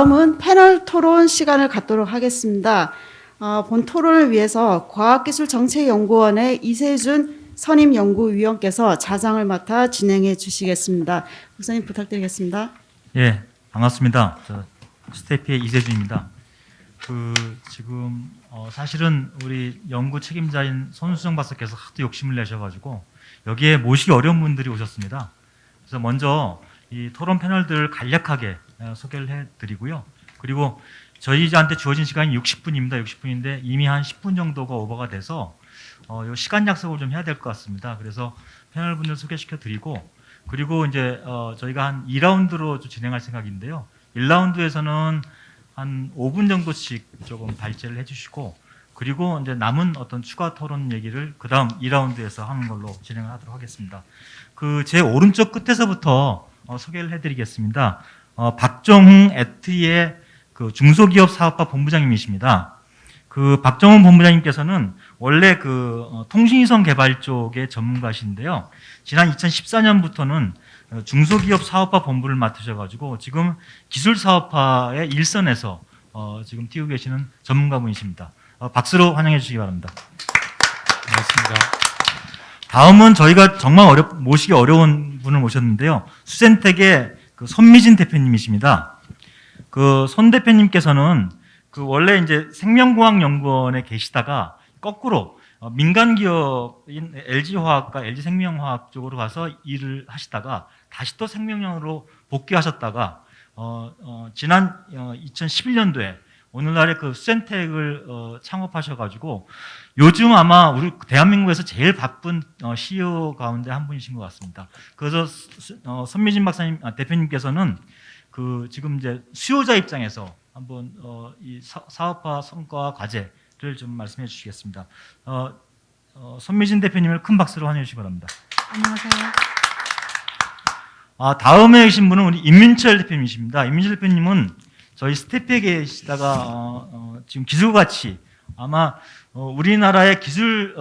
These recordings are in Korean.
다음은 패널 토론 시간을 갖도록 하겠습니다. 본 토론을 위해서 과학기술정책연구원의 이세준 선임연구위원께서 자장을 맡아 진행해 주시겠습니다. 목사님 부탁드리겠습니다. 예, 반갑습니다. 저 스태피의 이세준입니다. 지금 사실은 우리 연구 책임자인 손수정 박사께서 하도 욕심을 내셔가지고 여기에 모시기 어려운 분들이 오셨습니다. 그래서 먼저 이 토론 패널들을 간략하게 소개를 해드리고요. 그리고 저희한테 주어진 시간이 60분입니다. 60분인데 이미 한 10분 정도가 오버가 돼서 요 시간 약속을 좀 해야 될 것 같습니다. 그래서 패널분들 소개시켜 드리고, 그리고 이제 저희가 한 2라운드로 진행할 생각인데요. 1라운드에서는 한 5분 정도씩 조금 발제를 해주시고, 그리고 이제 남은 어떤 추가 토론 얘기를 그 다음 2라운드에서 하는 걸로 진행을 하도록 하겠습니다. 제 오른쪽 끝에서부터 소개를 해드리겠습니다. 박정훈 애트의 중소기업 사업화 본부장님이십니다. 박정훈 본부장님께서는 원래 통신위성 개발 쪽의 전문가신데요. 지난 2014년부터는 중소기업 사업화 본부를 맡으셔가지고 지금 기술 사업화의 일선에서 지금 띄우고 계시는 전문가분이십니다. 박수로 환영해 주시기 바랍니다. 반갑습니다. 다음은 저희가 정말 모시기 어려운 분을 모셨는데요. 수센텍의 손미진 대표님이십니다. 손 대표님께서는 원래 이제 생명공학연구원에 계시다가 거꾸로 민간 기업인 LG화학과 LG생명화학 쪽으로 가서 일을 하시다가 다시 또 생명연으로 복귀하셨다가 지난 2011년도에 오늘날의 수센텍을 창업하셔가지고 요즘 아마 우리 대한민국에서 제일 바쁜 CEO 가운데 한 분이신 것 같습니다. 그래서 손미진 박사님 대표님께서는 지금 이제 수요자 입장에서 한번 이 사업화 성과 과제를 좀 말씀해 주시겠습니다. 손미진 대표님을 큰 박수로 환영해 주시기 바랍니다. 안녕하세요. 다음에 계신 분은 우리 임민철 대표님이십니다. 임민철 대표님은 저희 스태프에 계시다가 지금 기술가치, 아마 우리나라의 기술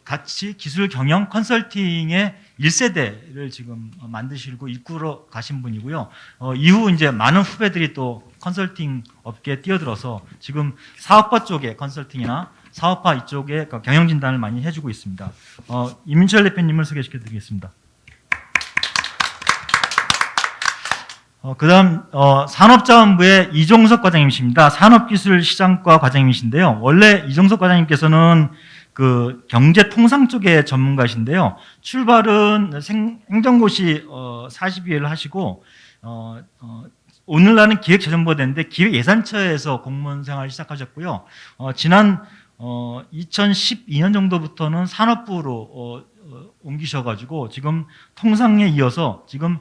가치, 기술 경영 컨설팅의 1세대를 지금 만드시고 이끌어 가신 분이고요. 이후 이제 많은 후배들이 또 컨설팅 업계에 뛰어들어서 지금 사업화 쪽의 컨설팅이나 사업화 이쪽에 경영 진단을 많이 해주고 있습니다. 임민철 대표님을 소개시켜 드리겠습니다. 그다음 산업자원부의 이종석 과장님이십니다. 산업기술시장과 과장님이신데요. 원래 이종석 과장님께서는 경제통상 쪽의 전문가이신데요. 출발은 행정고시 42회를 하시고 오늘날은 기획재정부가 됐는데 기획예산처에서 공무원 생활을 시작하셨고요. 지난 2012년 정도부터는 산업부로 옮기셔가지고 지금 통상에 이어서 지금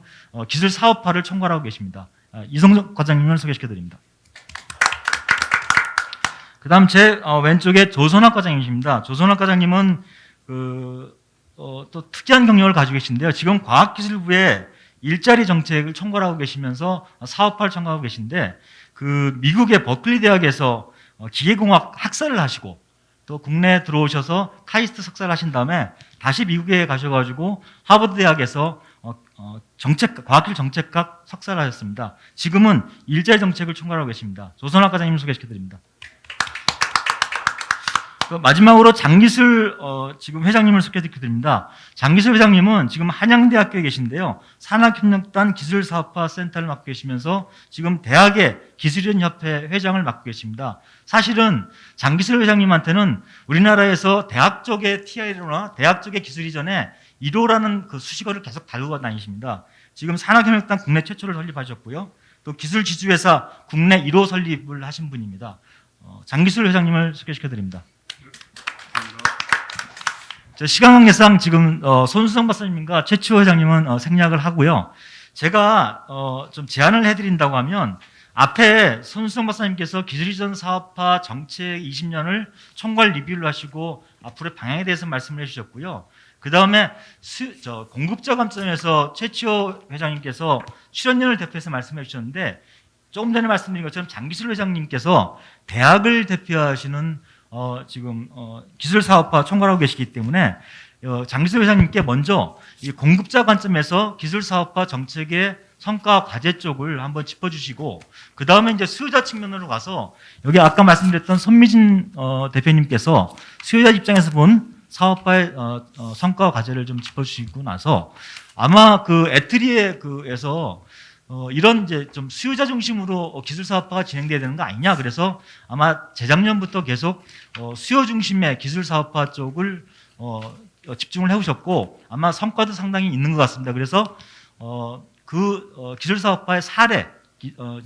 기술 사업화를 총괄하고 계십니다. 이성석 과장님을 소개시켜드립니다. 그 다음 제 왼쪽에 조선학 과장님이십니다. 조선학 과장님은 또 특이한 경력을 가지고 계신데요. 지금 과학기술부의 일자리 정책을 총괄하고 계시면서 사업화를 총괄하고 계신데 미국의 버클리 대학에서 기계공학 학사를 하시고 또 국내에 들어오셔서 카이스트 석사를 하신 다음에 다시 미국에 가셔가지고 하버드 대학에서 과학기술 정책학 석사를 하셨습니다. 지금은 일자리 정책을 총괄하고 계십니다. 조선학 과장님 소개시켜드립니다. 마지막으로 장기술 지금 회장님을 소개시켜드립니다. 장기술 회장님은 지금 한양대학교에 계신데요. 산학협력단 기술사업화센터를 맡고 계시면서 지금 대학의 기술인협회 회장을 맡고 계십니다. 사실은 장기술 회장님한테는 우리나라에서 대학 쪽의 TI로나 대학 쪽의 기술 이전에 1호라는 수식어를 계속 다루고 다니십니다. 지금 산학협력단 국내 최초를 설립하셨고요. 또 기술지주회사 국내 1호 설립을 하신 분입니다. 장기술 회장님을 소개시켜드립니다. 시간 관계상 지금 손수정 박사님과 최치호 회장님은 생략을 하고요. 제가 좀 제안을 해드린다고 하면 앞에 손수정 박사님께서 기술이전 사업화 정책 20년을 총괄 리뷰를 하시고 앞으로의 방향에 대해서 말씀을 해주셨고요. 그 다음에 공급자 관점에서 최치호 회장님께서 출연연을 대표해서 말씀해 주셨는데 조금 전에 말씀드린 것처럼 장기술 회장님께서 대학을 대표하시는 지금 기술 사업화 총괄하고 계시기 때문에 장기수 회장님께 먼저 이 공급자 관점에서 기술 사업화 정책의 성과 과제 쪽을 한번 짚어주시고 그 다음에 이제 수요자 측면으로 가서 여기 아까 말씀드렸던 손미진 대표님께서 수요자 입장에서 본 사업화의 성과 과제를 좀 짚어주시고 나서 아마 그 애트리에에서 이런 이제 좀 수요자 중심으로 기술 사업화가 진행돼야 되는 거 아니냐. 그래서 아마 재작년부터 계속 수요 중심의 기술 사업화 쪽을 집중을 해오셨고 아마 성과도 상당히 있는 것 같습니다. 그래서 기술 사업화의 사례,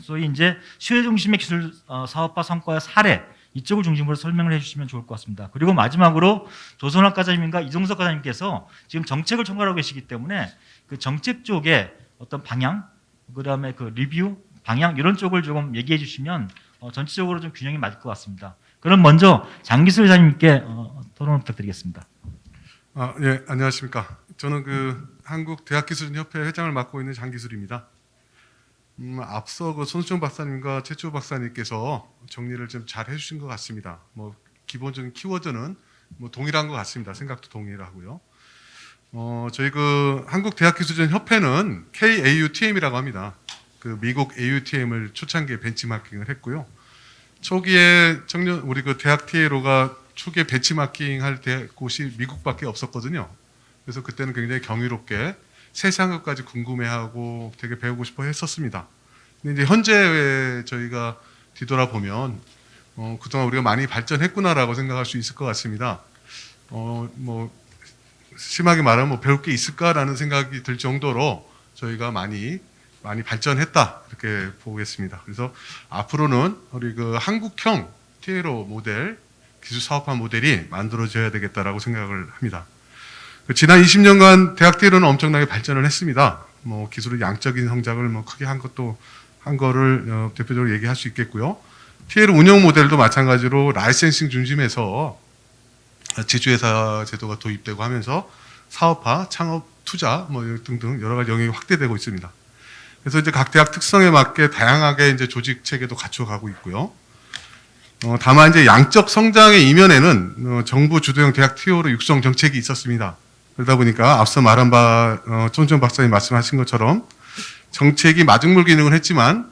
소위 이제 수요 중심의 기술 사업화 성과의 사례 이쪽을 중심으로 설명을 해주시면 좋을 것 같습니다. 그리고 마지막으로 조선학 과장님과 이종석 과장님께서 지금 정책을 총괄하고 계시기 때문에 그 정책 쪽에 어떤 방향, 그다음에 그 리뷰, 방향 이런 쪽을 조금 얘기해 주시면 전체적으로 좀 균형이 맞을 것 같습니다. 그럼 먼저 장기수 회장님께 토론을 부탁드리겠습니다. 예, 안녕하십니까. 저는 그 한국대학기술협회 회장을 맡고 있는 장기술입니다. 앞서 그 손수정 박사님과 최초 박사님께서 정리를 좀 잘 해주신 것 같습니다. 뭐 기본적인 키워드는 뭐 동일한 것 같습니다. 생각도 동일하고요. 저희 그 한국대학기술협회는 KAUTM이라고 합니다. 그 미국 AUTM을 초창기에 벤치마킹을 했고요. 초기에 우리 그 대학 TA로가 초기에 벤치마킹 할 곳이 미국밖에 없었거든요. 그래서 그때는 굉장히 경이롭게 세상한 것까지 궁금해하고 되게 배우고 싶어 했었습니다. 근데 이제 현재 저희가 뒤돌아보면 그동안 우리가 많이 발전했구나라고 생각할 수 있을 것 같습니다. 뭐 심하게 말하면 뭐 배울 게 있을까라는 생각이 들 정도로 저희가 많이 발전했다 이렇게 보겠습니다. 그래서 앞으로는 우리 그 한국형 TA로 모델 기술 사업화 모델이 만들어져야 되겠다라고 생각을 합니다. 지난 20년간 대학 TA로는 엄청나게 발전을 했습니다. 뭐 기술의 양적인 성장을 뭐 크게 한 거를 대표적으로 얘기할 수 있겠고요. TA로 운영 모델도 마찬가지로 라이센싱 중심에서 지주회사 제도가 도입되고 하면서 사업화, 창업, 투자 뭐 등등 여러 가지 영역이 확대되고 있습니다. 그래서 이제 각 대학 특성에 맞게 다양하게 이제 조직 체계도 갖춰가고 있고요. 다만 이제 양적 성장의 이면에는 정부 주도형 대학 TA로 육성 정책이 있었습니다. 그러다 보니까 앞서 말한 바 손정 박사님 말씀하신 것처럼 정책이 마중물 기능을 했지만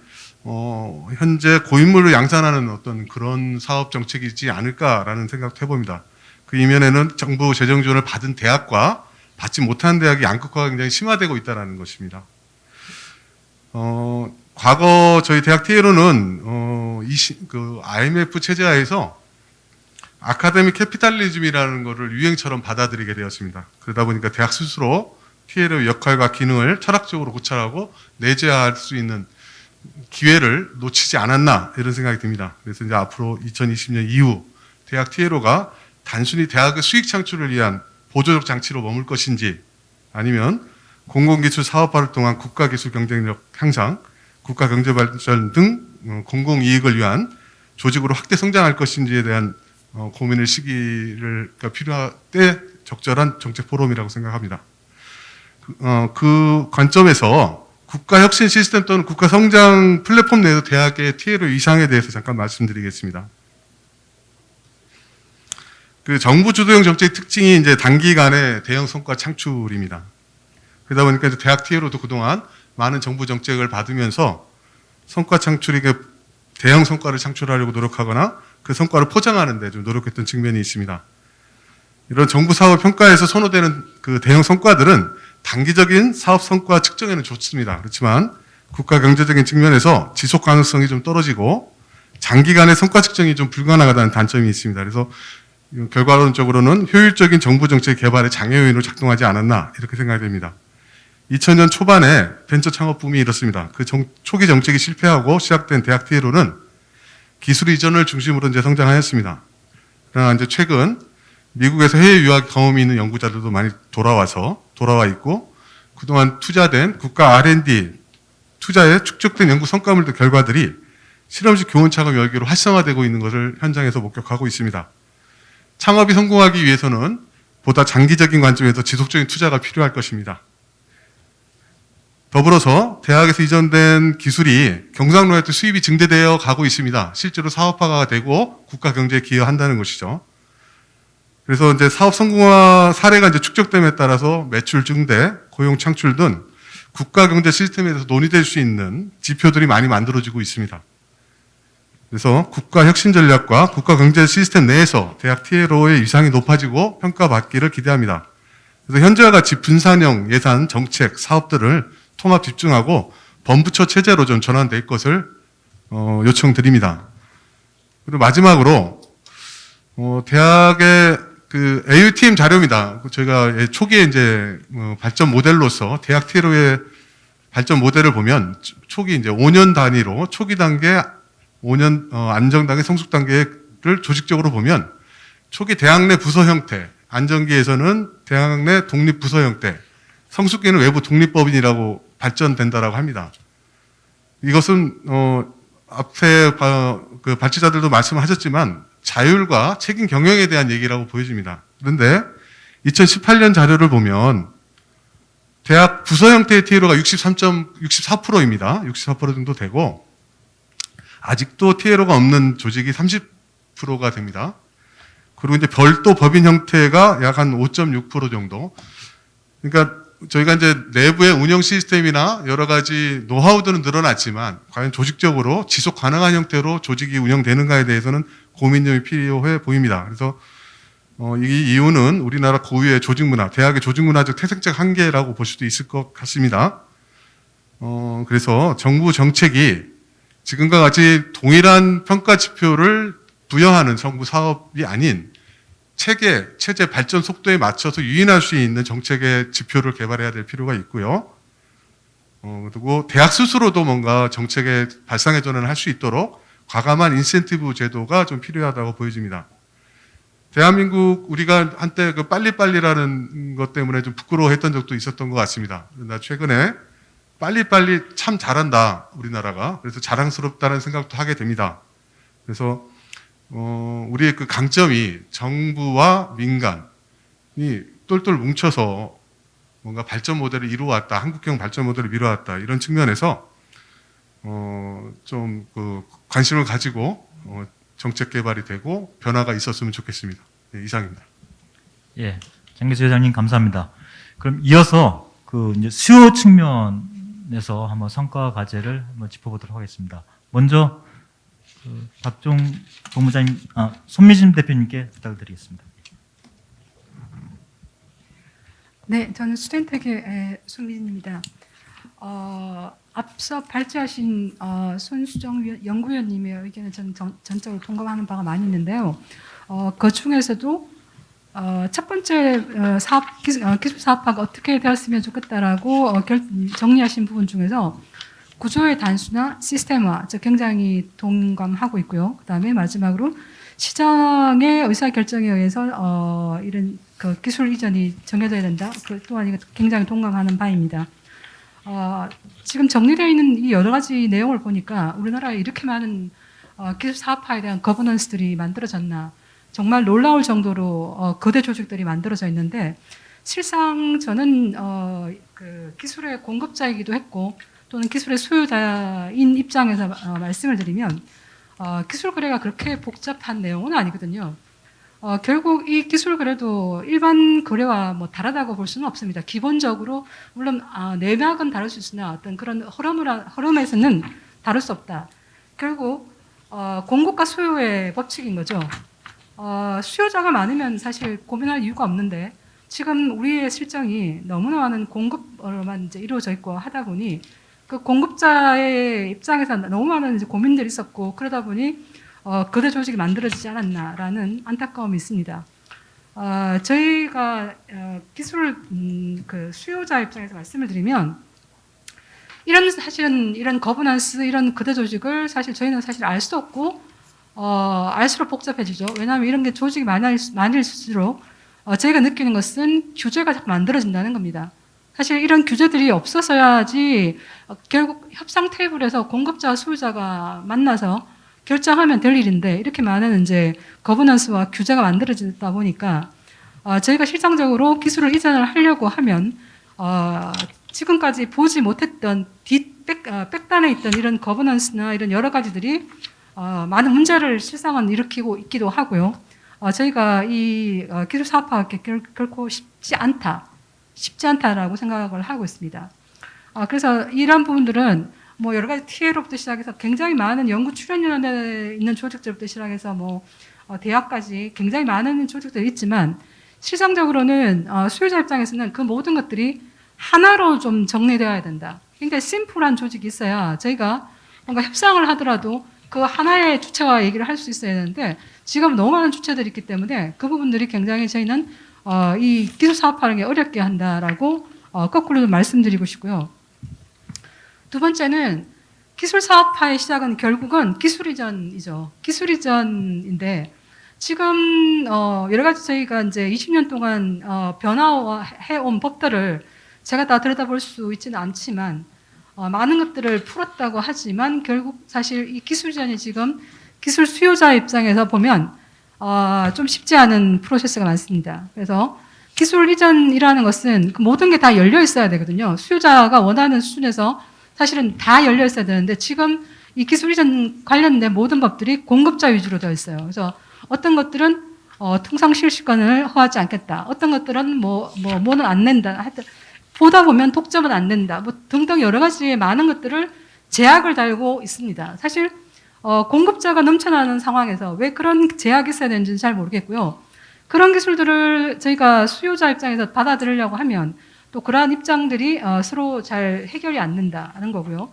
현재 고인물을 양산하는 어떤 그런 사업 정책이지 않을까라는 생각도 해봅니다. 그 이면에는 정부 재정 지원을 받은 대학과 받지 못한 대학의 양극화가 굉장히 심화되고 있다는 것입니다. 과거 저희 대학 TA로는 그 IMF 체제하에서 아카데믹 캐피탈리즘이라는 것을 유행처럼 받아들이게 되었습니다. 그러다 보니까 대학 스스로 TA의 역할과 기능을 철학적으로 고찰하고 내재할 수 있는 기회를 놓치지 않았나 이런 생각이 듭니다. 그래서 이제 앞으로 2020년 이후 대학 TA로가 단순히 대학의 수익 창출을 위한 보조적 장치로 머물 것인지 아니면 공공기술 사업화를 통한 국가기술 경쟁력 향상, 국가 경제 발전 등 공공이익을 위한 조직으로 확대 성장할 것인지에 대한 고민의 시기가 필요할 때 적절한 정책 포럼이라고 생각합니다. 그 관점에서 국가 혁신 시스템 또는 국가 성장 플랫폼 내에서 대학의 TA로 이상에 대해서 잠깐 말씀드리겠습니다. 그 정부 주도형 정책의 특징이 이제 단기간에 대형 성과 창출입니다. 그러다 보니까 이제 대학 TA로도 그동안 많은 정부 정책을 받으면서 성과 창출이 대형 성과를 창출하려고 노력하거나 그 성과를 포장하는 데 좀 노력했던 측면이 있습니다. 이런 정부 사업 평가에서 선호되는 그 대형 성과들은 단기적인 사업 성과 측정에는 좋습니다. 그렇지만 국가 경제적인 측면에서 지속 가능성이 좀 떨어지고 장기간의 성과 측정이 좀 불가능하다는 단점이 있습니다. 그래서 결과론적으로는 효율적인 정부 정책 개발의 장애 요인으로 작동하지 않았나 이렇게 생각이 됩니다. 2000년 초반에 벤처 창업 붐이 일었습니다. 그 초기 정책이 실패하고 시작된 대학 TA로는 기술 이전을 중심으로 이제 성장하였습니다. 그러나 이제 최근 미국에서 해외 유학 경험이 있는 연구자들도 많이 돌아와 있고 그동안 투자된 국가 R&D 투자에 축적된 연구 성과물들 결과들이 실험식 교원 창업 열기로 활성화되고 있는 것을 현장에서 목격하고 있습니다. 창업이 성공하기 위해서는 보다 장기적인 관점에서 지속적인 투자가 필요할 것입니다. 더불어서 대학에서 이전된 기술이 경상로에 또 수입이 증대되어 가고 있습니다. 실제로 사업화가 되고 국가 경제에 기여한다는 것이죠. 그래서 이제 사업 성공화 사례가 이제 축적됨에 따라서 매출 증대, 고용 창출 등 국가 경제 시스템에 대해서 논의될 수 있는 지표들이 많이 만들어지고 있습니다. 그래서 국가 혁신 전략과 국가 경제 시스템 내에서 대학 TLO의 위상이 높아지고 평가받기를 기대합니다. 그래서 현재와 같이 분산형 예산, 정책, 사업들을 통합 집중하고 범부처 체제로 좀 전환될 것을 요청드립니다. 그리고 마지막으로 대학의 그 AUTM 자료입니다. 저희가 초기에 이제 발전 모델로서 대학 TLO의 발전 모델을 보면 초기 이제 5년 단위로 초기 단계, 5년 안정 단계, 성숙 단계를 조직적으로 보면 초기 대학 내 부서 형태, 안정기에서는 대학 내 독립 부서 형태, 성숙기는 외부 독립법인이라고 발전된다라고 합니다. 이것은 앞에 그 발제자들도 말씀하셨지만 자율과 책임 경영에 대한 얘기라고 보여집니다. 그런데 2018년 자료를 보면 대학 부서 형태의 TLO가 63.64%입니다. 64% 정도 되고 아직도 TLO가 없는 조직이 30%가 됩니다. 그리고 이제 별도 법인 형태가 약 한 5.6% 정도. 그러니까 저희가 이제 내부의 운영 시스템이나 여러 가지 노하우들은 늘어났지만 과연 조직적으로 지속 가능한 형태로 조직이 운영되는가에 대해서는 고민점이 필요해 보입니다. 그래서 이 이유는 우리나라 고유의 조직 문화, 대학의 조직 문화적 태생적 한계라고 볼 수도 있을 것 같습니다. 그래서 정부 정책이 지금과 같이 동일한 평가 지표를 부여하는 정부 사업이 아닌 체제 발전 속도에 맞춰서 유인할 수 있는 정책의 지표를 개발해야 될 필요가 있고요. 그리고 대학 스스로도 뭔가 정책의 발상의 전환을 할 수 있도록 과감한 인센티브 제도가 좀 필요하다고 보여집니다. 대한민국 우리가 한때 그 빨리빨리라는 것 때문에 좀 부끄러워했던 적도 있었던 것 같습니다. 그러나 최근에 빨리빨리 참 잘한다 우리나라가. 그래서 자랑스럽다는 생각도 하게 됩니다. 그래서 우리의 그 강점이 정부와 민간이 똘똘 뭉쳐서 뭔가 발전 모델을 이루어왔다, 한국형 발전 모델을 이루어왔다 이런 측면에서 좀 그 관심을 가지고 정책 개발이 되고 변화가 있었으면 좋겠습니다. 네, 이상입니다. 예, 장기수 회장님 감사합니다. 그럼 이어서 그 이제 수요 측면에서 한번 성과 과제를 한번 짚어보도록 하겠습니다. 먼저 그 박종 본부장님, 손미진 대표님께 부탁드리겠습니다. 네, 저는 스튜던트계의 손미진입니다. 앞서 발제하신 손수정 연구위원님의 의견에 저는 전적으로 동감하는 바가 많이 있는데요. 그 중에서도 첫 번째 기술 사업화가 어떻게 되었으면 좋겠다라고 정리하신 부분 중에서 구조의 단순화, 시스템화, 즉 굉장히 동감하고 있고요. 그다음에 마지막으로 시장의 의사결정에 의해서 이런 그 기술 이전이 정해져야 된다. 그 또한 굉장히 동감하는 바입니다. 지금 정리되어 있는 이 여러 가지 내용을 보니까 우리나라에 이렇게 많은 기술 사업화에 대한 거버넌스들이 만들어졌나 정말 놀라울 정도로 거대 조직들이 만들어져 있는데 실상 저는 그 기술의 공급자이기도 했고 또는 기술의 수요자인 입장에서 말씀을 드리면 기술 거래가 그렇게 복잡한 내용은 아니거든요. 결국 이 기술 거래도 일반 거래와 뭐 다르다고 볼 수는 없습니다. 기본적으로 물론 내막은 다를 수 있으나 어떤 그런 흐름에서는 다를 수 없다. 결국 공급과 수요의 법칙인 거죠. 수요자가 많으면 사실 고민할 이유가 없는데 지금 우리의 실정이 너무나 많은 공급으로만 이제 이루어져 있고 하다 보니 그 공급자의 입장에서 너무 많은 이제 고민들이 있었고 그러다 보니 거대 조직이 만들어지지 않았나라는 안타까움이 있습니다. 저희가 기술 그 수요자 입장에서 말씀을 드리면 사실은 이런 거버넌스 이런 거대 조직을 사실 저희는 사실 알 수도 없고 알수록 복잡해지죠. 왜냐하면 이런 게 조직이 많을수록 저희가 느끼는 것은 규제가 자꾸 만들어진다는 겁니다. 사실 이런 규제들이 없어서야지 결국 협상 테이블에서 공급자와 수요자가 만나서 결정하면 될 일인데 이렇게 많은 이제 거버넌스와 규제가 만들어지다 보니까 저희가 실질적으로 기술을 이전을 하려고 하면 지금까지 보지 못했던 백단에 있던 이런 거버넌스나 이런 여러 가지들이 많은 문제를 실상은 일으키고 있기도 하고요. 저희가 이 기술 사업화하기 결코 쉽지 않다라고 생각을 하고 있습니다. 그래서 이런 부분들은 뭐 여러 가지 TA로부터 시작해서 굉장히 많은 연구 출연위원회에 있는 조직들부터 시작해서 뭐 대학까지 굉장히 많은 조직들이 있지만 실상적으로는 수요자 입장에서는 그 모든 것들이 하나로 좀 정리되어야 된다. 굉장히 심플한 조직이 있어야 저희가 뭔가 협상을 하더라도 그 하나의 주체와 얘기를 할 수 있어야 되는데 지금 너무 많은 주체들이 있기 때문에 그 부분들이 굉장히 저희는 이 기술 사업하는 게 어렵게 한다라고 거꾸로 말씀드리고 싶고요. 두 번째는 기술 사업화의 시작은 결국은 기술 이전이죠. 기술 이전인데 지금 여러 가지 저희가 이제 20년 동안 변화해온 법들을 제가 다 들여다볼 수 있지는 않지만 많은 것들을 풀었다고 하지만 결국 사실 이 기술 이전이 지금 기술 수요자 입장에서 보면 좀 쉽지 않은 프로세스가 많습니다. 그래서 기술 이전이라는 것은 그 모든 게 다 열려 있어야 되거든요. 수요자가 원하는 수준에서 사실은 다 열려 있어야 되는데 지금 이 기술 이전 관련된 모든 법들이 공급자 위주로 되어 있어요. 그래서 어떤 것들은 통상 실시권을 허하지 않겠다. 어떤 것들은 뭐는 안 낸다. 하여튼 보다 보면 독점은 안 된다. 뭐 등등 여러 가지 많은 것들을 제약을 달고 있습니다. 사실 공급자가 넘쳐나는 상황에서 왜 그런 제약이 있어야 되는지는 잘 모르겠고요. 그런 기술들을 저희가 수요자 입장에서 받아들이려고 하면 또 그러한 입장들이 서로 잘 해결이 안 된다는 거고요.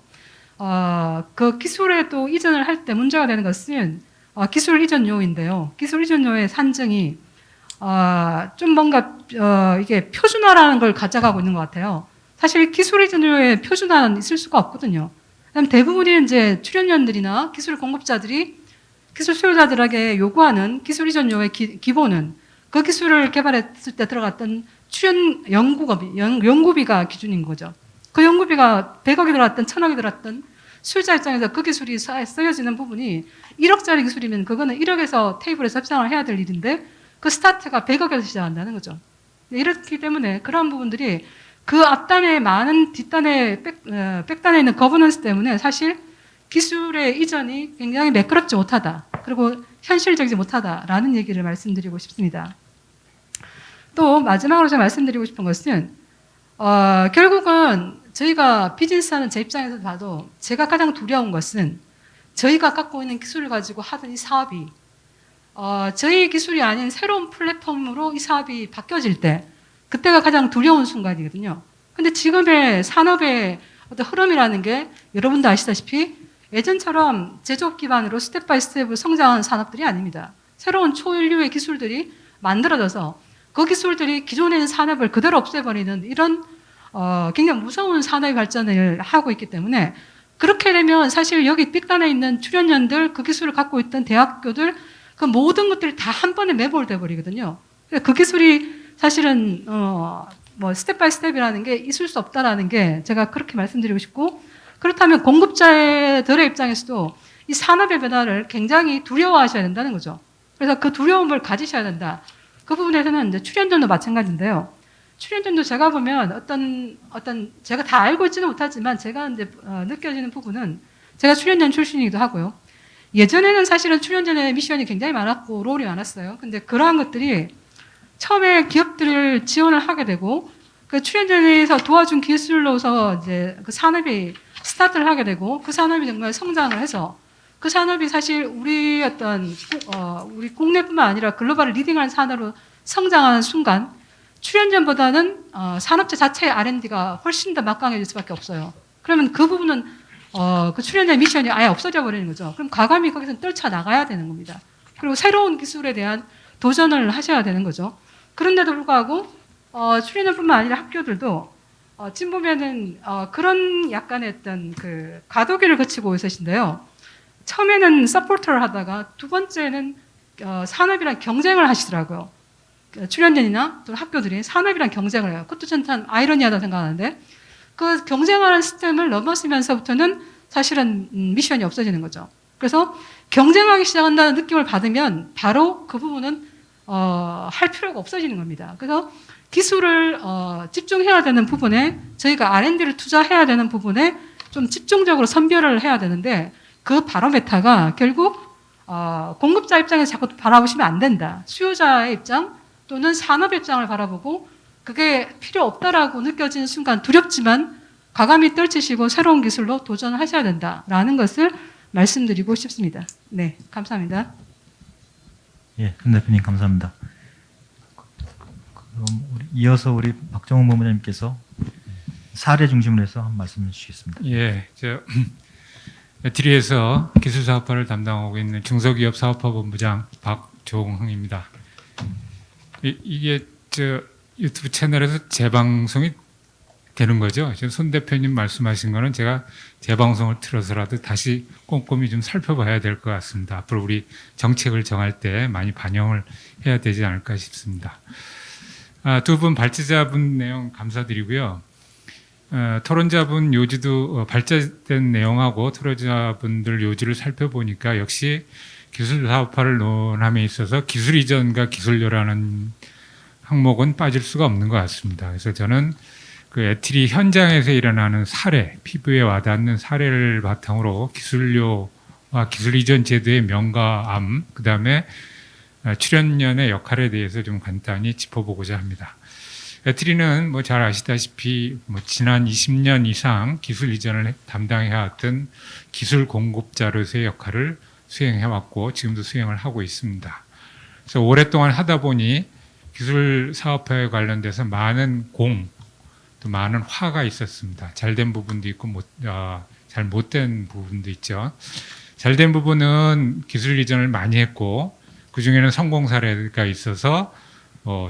그 기술에 또 이전을 할 때 문제가 되는 것은 기술 이전료인데요. 기술 이전료의 산정이 좀 뭔가 이게 표준화라는 걸 가져가고 있는 것 같아요. 사실 기술 이전료의 표준화는 있을 수가 없거든요. 그다음 대부분이 이제 출연연들이나 기술 공급자들이 기술 수요자들에게 요구하는 기술 이전료의 기본은 그 기술을 개발했을 때 들어갔던 출연 연구비가 기준인 거죠. 그 연구비가 100억이 들어갔던 1000억이 들어갔던 수요자 입장에서 그 기술이 쓰여지는 부분이 1억짜리 기술이면 그거는 1억에서 테이블에서 협상을 해야 될 일인데 그 스타트가 100억에서 시작한다는 거죠. 이렇기 때문에 그런 부분들이 그 앞단에 많은 뒷단에 백단에 있는 거버넌스 때문에 사실 기술의 이전이 굉장히 매끄럽지 못하다. 그리고 현실적이지 못하다라는 얘기를 말씀드리고 싶습니다. 또 마지막으로 제가 말씀드리고 싶은 것은 결국은 저희가 비즈니스하는 제 입장에서 봐도 제가 가장 두려운 것은 저희가 갖고 있는 기술을 가지고 하던 이 사업이 저희 기술이 아닌 새로운 플랫폼으로 이 사업이 바뀌어질 때 그때가 가장 두려운 순간이거든요. 근데 지금의 산업의 어떤 흐름이라는 게 여러분도 아시다시피 예전처럼 제조업 기반으로 스텝 바이 스텝으로 성장하는 산업들이 아닙니다. 새로운 초인류의 기술들이 만들어져서 그 기술들이 기존에 있는 산업을 그대로 없애버리는 이런 굉장히 무서운 산업의 발전을 하고 있기 때문에 그렇게 되면 사실 여기 빅단에 있는 출연연들 그 기술을 갖고 있던 대학교들 그 모든 것들이 다 한 번에 매몰돼 버리거든요. 그 기술이 사실은 뭐 스텝 바이 스텝이라는 게 있을 수 없다라는 게 제가 그렇게 말씀드리고 싶고 그렇다면 공급자들의 입장에서도 이 산업의 변화를 굉장히 두려워하셔야 된다는 거죠. 그래서 그 두려움을 가지셔야 된다. 그 부분에서는 이제 출연전도 마찬가지인데요. 출연전도 제가 보면 어떤 제가 다 알고 있지는 못하지만 제가 이제 느껴지는 부분은 제가 출연전 출신이기도 하고요. 예전에는 사실은 출연전의 미션이 굉장히 많았고 롤이 많았어요. 근데 그러한 것들이 처음에 기업들을 지원을 하게 되고 그 출연전에서 도와준 기술로서 이제 그 산업이 스타트를 하게 되고 그 산업이 정말 성장을 해서 그 산업이 사실 우리 우리 국내뿐만 아니라 글로벌을 리딩하는 산업으로 성장하는 순간 출연전보다는 산업체 자체의 R&D가 훨씬 더 막강해질 수밖에 없어요. 그러면 그 부분은 그 출연자 미션이 아예 없어져 버리는 거죠. 그럼 과감히 거기서 떨쳐나가야 되는 겁니다. 그리고 새로운 기술에 대한 도전을 하셔야 되는 거죠. 그런데도 불구하고 출연자뿐만 아니라 학교들도 지금 보면은 그런 약간의 어떤 그 과도기를 거치고 있으신데요. 처음에는 서포터를 하다가 두 번째는 산업이랑 경쟁을 하시더라고요. 출연진이나 또 학교들이 산업이랑 경쟁을 해요. 그것도 전 참 아이러니하다고 생각하는데 그 경쟁하는 시스템을 넘어서면서부터는 사실은 미션이 없어지는 거죠. 그래서 경쟁하기 시작한다는 느낌을 받으면 바로 그 부분은 할 필요가 없어지는 겁니다. 그래서 기술을 집중해야 되는 부분에 저희가 R&D를 투자해야 되는 부분에 좀 집중적으로 선별을 해야 되는데 그 바로메타가 결국 공급자 입장에서 자꾸 바라보시면 안 된다. 수요자의 입장 또는 산업 입장을 바라보고 그게 필요 없다라고 느껴지는 순간 두렵지만 과감히 떨치시고 새로운 기술로 도전하셔야 된다라는 것을 말씀드리고 싶습니다. 네, 감사합니다. 예, 금 대표님 감사합니다. 그럼 이어서 우리 박정훈 본부장님께서 사례 중심으로 해서 한 말씀 주시겠습니다. 예, 저 에트리에서 기술사업화를 담당하고 있는 중소기업 사업화본부장 박종흥입니다. 이게 저 유튜브 채널에서 재방송이 되는 거죠. 지금 손 대표님 말씀하신 거는 제가 재방송을 틀어서라도 다시 꼼꼼히 좀 살펴봐야 될 것 같습니다. 앞으로 우리 정책을 정할 때 많이 반영을 해야 되지 않을까 싶습니다. 두 분 발제자분 내용 감사드리고요. 토론자분 요지도 발제된 내용하고 토론자분들 요지를 살펴보니까 역시 기술 사업화를 논함에 있어서 기술 이전과 기술료라는 항목은 빠질 수가 없는 것 같습니다. 그래서 저는 그 에트리 현장에서 일어나는 사례, 피부에 와닿는 사례를 바탕으로 기술료와 기술 이전 제도의 명가암, 그 다음에 출연연의 역할에 대해서 좀 간단히 짚어보고자 합니다. 에트리는 뭐 잘 아시다시피 지난 20년 이상 기술 이전을 담당해왔던 기술 공급자로서의 역할을 수행해왔고 지금도 수행을 하고 있습니다. 그래서 오랫동안 하다 보니 기술 사업화에 관련돼서 많은 또 많은 화가 있었습니다. 잘된 부분도 있고 잘 못된 부분도 있죠. 잘된 부분은 기술 이전을 많이 했고 그 중에는 성공 사례가 있어서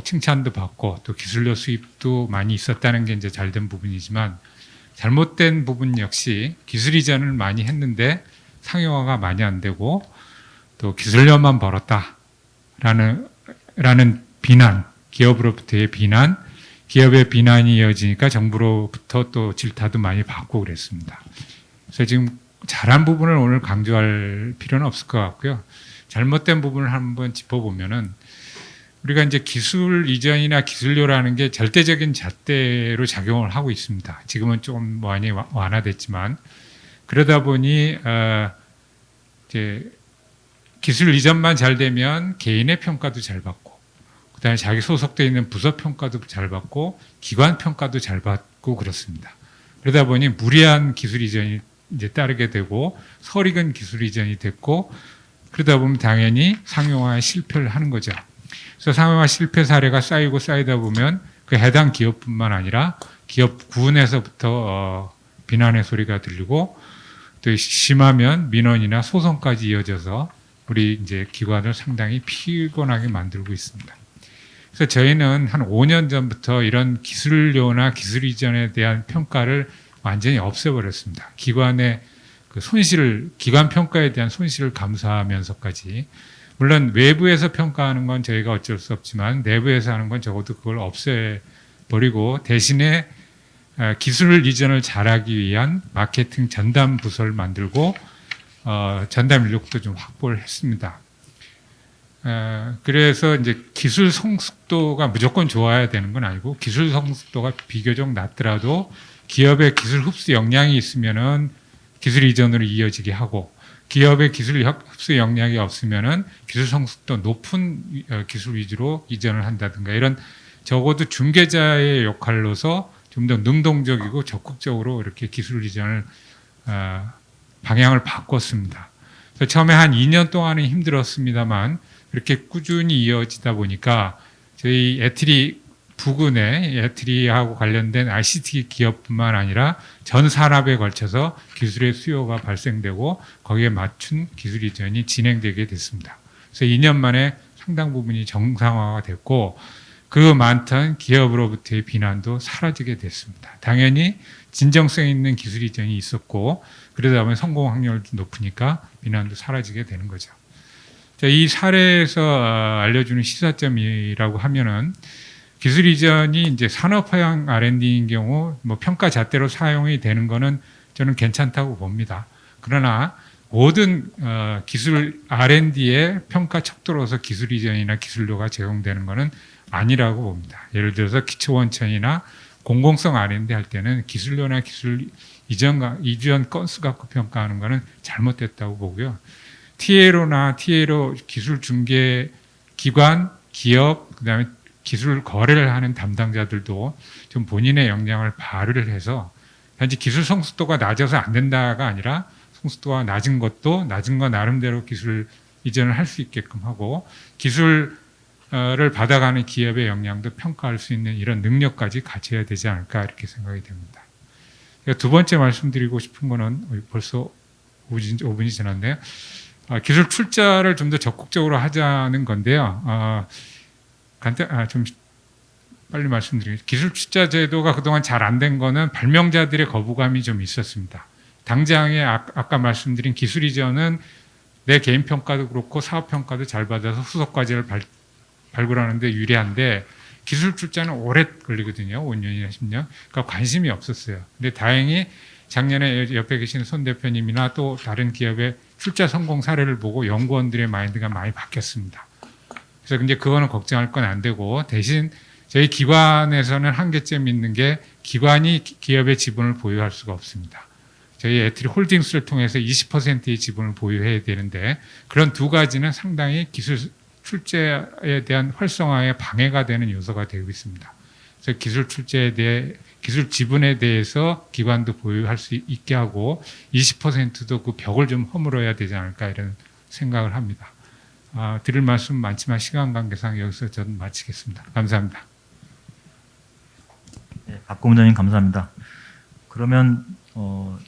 칭찬도 받고 또 기술료 수입도 많이 있었다는 게 이제 잘된 부분이지만 잘못된 부분 역시 기술 이전을 많이 했는데 상용화가 많이 안 되고 또 기술료만 벌었다라는 비난, 기업으로부터의 비난, 기업의 비난이 이어지니까 정부로부터 또 질타도 많이 받고 그랬습니다. 그래서 지금 잘한 부분을 오늘 강조할 필요는 없을 것 같고요. 잘못된 부분을 한번 짚어보면은 우리가 이제 기술 이전이나 기술료라는 게 절대적인 잣대로 작용을 하고 있습니다. 지금은 조금 많이 완화됐지만 그러다 보니 이제 기술 이전만 잘 되면 개인의 평가도 잘 받고 그다음에 자기 소속돼 있는 부서 평가도 잘 받고 기관 평가도 잘 받고 그렇습니다. 그러다 보니 무리한 기술 이전이 이제 따르게 되고 설익은 기술 이전이 됐고 그러다 보면 당연히 상용화에 실패를 하는 거죠. 그래서 상용화 실패 사례가 쌓이고 쌓이다 보면 그 해당 기업뿐만 아니라 기업 구은에서부터 비난의 소리가 들리고 또 심하면 민원이나 소송까지 이어져서 우리 이제 기관을 상당히 피곤하게 만들고 있습니다. 그래서 저희는 한 5년 전부터 이런 기술료나 기술 이전에 대한 평가를 완전히 없애버렸습니다. 기관의 그 손실을, 기관 평가에 대한 손실을 감수하면서까지. 물론 외부에서 평가하는 건 저희가 어쩔 수 없지만 내부에서 하는 건 적어도 그걸 없애버리고 대신에 기술 이전을 잘하기 위한 마케팅 전담 부서를 만들고 전담 인력도 좀 확보를 했습니다. 그래서 이제 기술 성숙도가 무조건 좋아야 되는 건 아니고 기술 성숙도가 비교적 낮더라도 기업의 기술 흡수 역량이 있으면은 기술 이전으로 이어지게 하고 기업의 기술 흡수 역량이 없으면은 기술 성숙도 높은 기술 위주로 이전을 한다든가 이런 적어도 중개자의 역할로서 좀 더 능동적이고 적극적으로 이렇게 기술 이전을 방향을 바꿨습니다. 그래서 처음에 한 2년 동안은 힘들었습니다만 이렇게 꾸준히 이어지다 보니까 저희 에트리 부근에 에트리하고 관련된 ICT 기업뿐만 아니라 전 산업에 걸쳐서 기술의 수요가 발생되고 거기에 맞춘 기술 이전이 진행되게 됐습니다. 그래서 2년 만에 상당 부분이 정상화가 됐고 그 많던 기업으로부터의 비난도 사라지게 됐습니다. 당연히 진정성 있는 기술 이전이 있었고 그러다 보면 성공 확률도 높으니까 비난도 사라지게 되는 거죠. 자, 이 사례에서 알려주는 시사점이라고 하면은 기술 이전이 이제 산업화형 R&D인 경우 뭐 평가 잣대로 사용이 되는 거는 저는 괜찮다고 봅니다. 그러나 모든 기술 R&D의 평가 척도로서 기술 이전이나 기술료가 제공되는 것은 아니라고 봅니다. 예를 들어서 기초원천이나 공공성 R&D 할 때는 기술료나 기술 이전 건수 갖고 평가하는 것은 잘못됐다고 보고요. TLO나 기술 중개 기관, 기업, 그다음에 기술 거래를 하는 담당자들도 좀 본인의 역량을 발휘를 해서 단지 기술 성숙도가 낮아서 안 된다가 아니라 성숙도가 낮은 것도 낮은 거 나름대로 기술 이전을 할 수 있게끔 하고 기술을 받아가는 기업의 역량도 평가할 수 있는 이런 능력까지 갖춰야 되지 않을까 이렇게 생각이 됩니다. 두 번째 말씀드리고 싶은 거는 벌써 5분이 지났네요. 기술 출자를 좀 더 적극적으로 하자는 건데요. 좀 빨리 말씀드리겠습니다. 기술 출자 제도가 그동안 잘 안 된 거는 발명자들의 거부감이 좀 있었습니다. 당장에 아까 말씀드린 기술 이전은 내 개인 평가도 그렇고 사업 평가도 잘 받아서 후속 과제를 발굴하는 데 유리한데 기술 출자는 오래 걸리거든요. 5년이나 10년. 그러니까 관심이 없었어요. 근데 다행히 작년에 옆에 계신 손 대표님이나 또 다른 기업의 출자 성공 사례를 보고 연구원들의 마인드가 많이 바뀌었습니다. 그래서 이제 그거는 걱정할 건 안 되고 대신 저희 기관에서는 한계점이 있는 게 기관이 기업의 지분을 보유할 수가 없습니다. 저희 에트리 홀딩스를 통해서 20%의 지분을 보유해야 되는데 그런 두 가지는 상당히 기술 출제에 대한 활성화에 방해가 되는 요소가 되고 있습니다. 그래서 기술 출제에 대해 기술 지분에 대해서 기관도 보유할 수 있게 하고 20%도 그 벽을 좀 허물어야 되지 않을까 이런 생각을 합니다. 드릴 말씀 많지만 시간 관계상 여기서 저는 마치겠습니다. 감사합니다. 네, 박 고문장님 감사합니다. 그러면